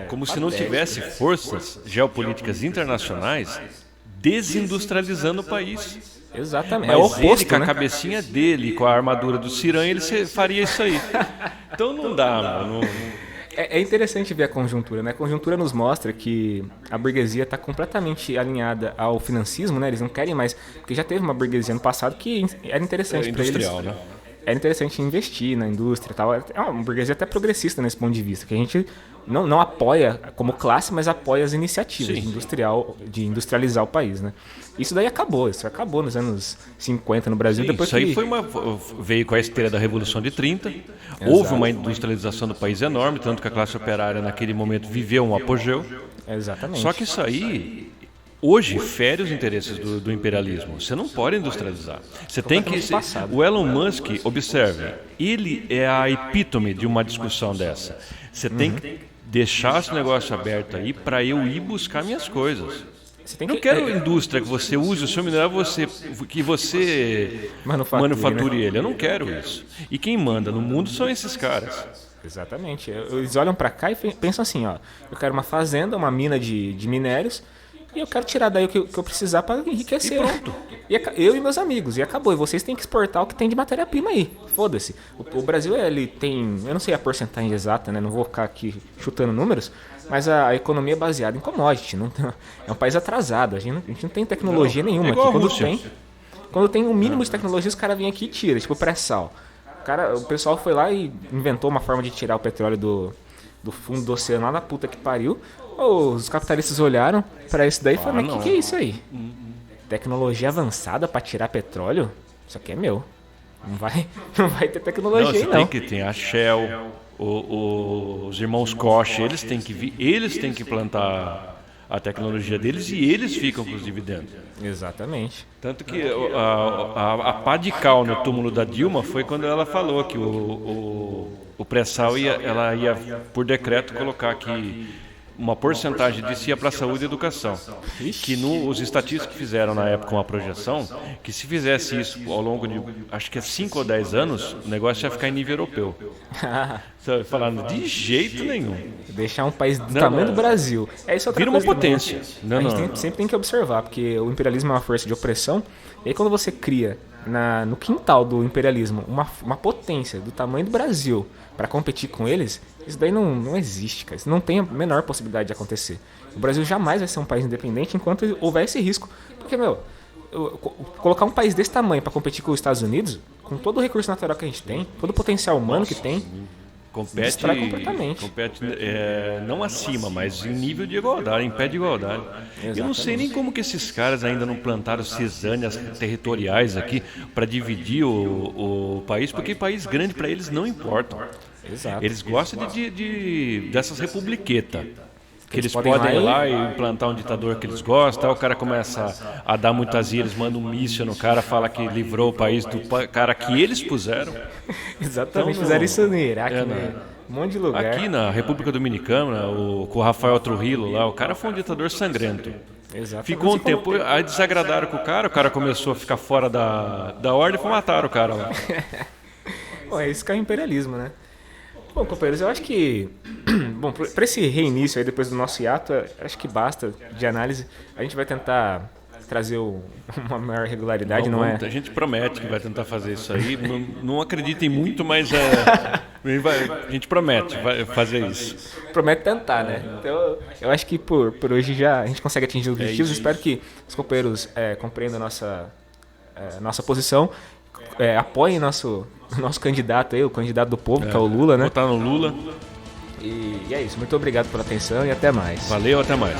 Como se não tivesse forças geopolíticas internacionais desindustrializando o país. Exatamente. Mas é o oposto, ele, com a né? cabecinha dele, com a armadura do Ciranha, ele faria isso aí. Então não dá, mano. É interessante ver a conjuntura, né? A conjuntura nos mostra que a burguesia está completamente alinhada ao financismo, né? Eles não querem mais... Porque já teve uma burguesia no passado que era interessante para eles. Industrial, né? Era interessante investir na indústria e tal. É uma burguesia até progressista nesse ponto de vista, que a gente não apoia como classe, mas apoia as iniciativas de industrializar o país, né? Isso daí acabou, isso acabou nos anos 50 no Brasil. Sim, depois isso aí veio com a esteira da Revolução de 30. Houve uma industrialização do país enorme, tanto que a classe operária naquele momento viveu um apogeu. Exatamente. Só que isso aí hoje fere os interesses do imperialismo. Você não pode industrializar. Você tem que... O Elon Musk, observe, ele é a epítome de uma discussão dessa. Você tem que deixar esse negócio aberto aí para eu ir buscar minhas coisas. Não quero indústria que você use o seu mineral, que você manufature ele. Eu não quero isso. E quem manda no mundo são esses caras. Exatamente. Eles olham para cá e pensam assim, ó, eu quero uma fazenda, uma mina de minérios, e eu quero tirar daí o que eu precisar para enriquecer. E pronto. Eu e meus amigos. E acabou. E vocês têm que exportar o que tem de matéria-prima aí. Foda-se. O Brasil, ele tem... Eu não sei a porcentagem exata, né? Não vou ficar aqui chutando números. Mas a economia é baseada em commodity. É um país atrasado. A gente não tem tecnologia nenhuma aqui. Quando tem um mínimo de tecnologia, os caras vêm aqui e tiram. Tipo pré-sal. O pessoal foi lá e inventou uma forma de tirar o petróleo do fundo do oceano lá na puta que pariu. Os capitalistas olharam para isso daí e falaram, mas o que é isso aí? Tecnologia avançada para tirar petróleo? Isso aqui é meu. Não vai ter tecnologia aí, não. Tem a Shell, os irmãos Koch, eles têm que implantar a tecnologia deles e eles ficam com os dividendos. Exatamente. Tanto que a pá de cal no túmulo da Dilma foi quando ela falou que o pré-sal ela ia, por decreto, colocar que uma porcentagem disso ia para a saúde e educação. Que os estatísticos que fizeram na época uma projeção, que se fizesse isso ao longo de, acho que é 5 ou 10 anos, o negócio ia ficar em nível europeu. Falando de jeito nenhum. Deixar um país do tamanho do Brasil. Isso vira uma potência. A gente sempre tem que observar, porque o imperialismo é uma força de opressão, e aí quando você cria no quintal do imperialismo uma potência do tamanho do Brasil para competir com eles, isso daí não existe, cara. Isso não tem a menor possibilidade de acontecer. O Brasil jamais vai ser um país independente enquanto houver esse risco. Porque, colocar um país desse tamanho para competir com os Estados Unidos, com todo o recurso natural que a gente tem, todo o potencial humano que tem, destrói completamente. Compete não acima, mas em nível de igualdade, em pé de igualdade. Exatamente. Eu não sei nem como que esses caras ainda não plantaram cisâneas territoriais aqui para dividir o país, porque país grande para eles não importam. Exato. Eles gostam dessas republiquetas. Que eles podem ir lá e implantar um ditador que eles gostam, o cara começa a dar muitas ilhas, manda um míssil no cara, fala que livrou o país do cara que eles puseram. Exatamente, então, fizeram isso no Iraque, um monte de lugar. Aqui na República Dominicana, com o Rafael Trujillo lá, o cara foi um ditador sangrento. Exatamente. Ficou um tempo, aí desagradaram com o cara começou a ficar fora da ordem e mataram o cara lá. É isso que é o imperialismo, né? Bom, companheiros, eu acho que para esse reinício aí depois do nosso hiato, acho que basta de análise. A gente vai tentar trazer uma maior regularidade, não é? A gente promete que vai tentar fazer isso aí. Não acreditem muito, mas a gente promete vai fazer isso. Promete tentar, né? Então, eu acho que por hoje já a gente consegue atingir os objetivos. Espero que os companheiros compreendam a nossa posição. Apoiem nosso candidato aí, o candidato do povo, que é o Lula, né? Votar no Lula. E é isso. Muito obrigado pela atenção e até mais. Valeu, até mais.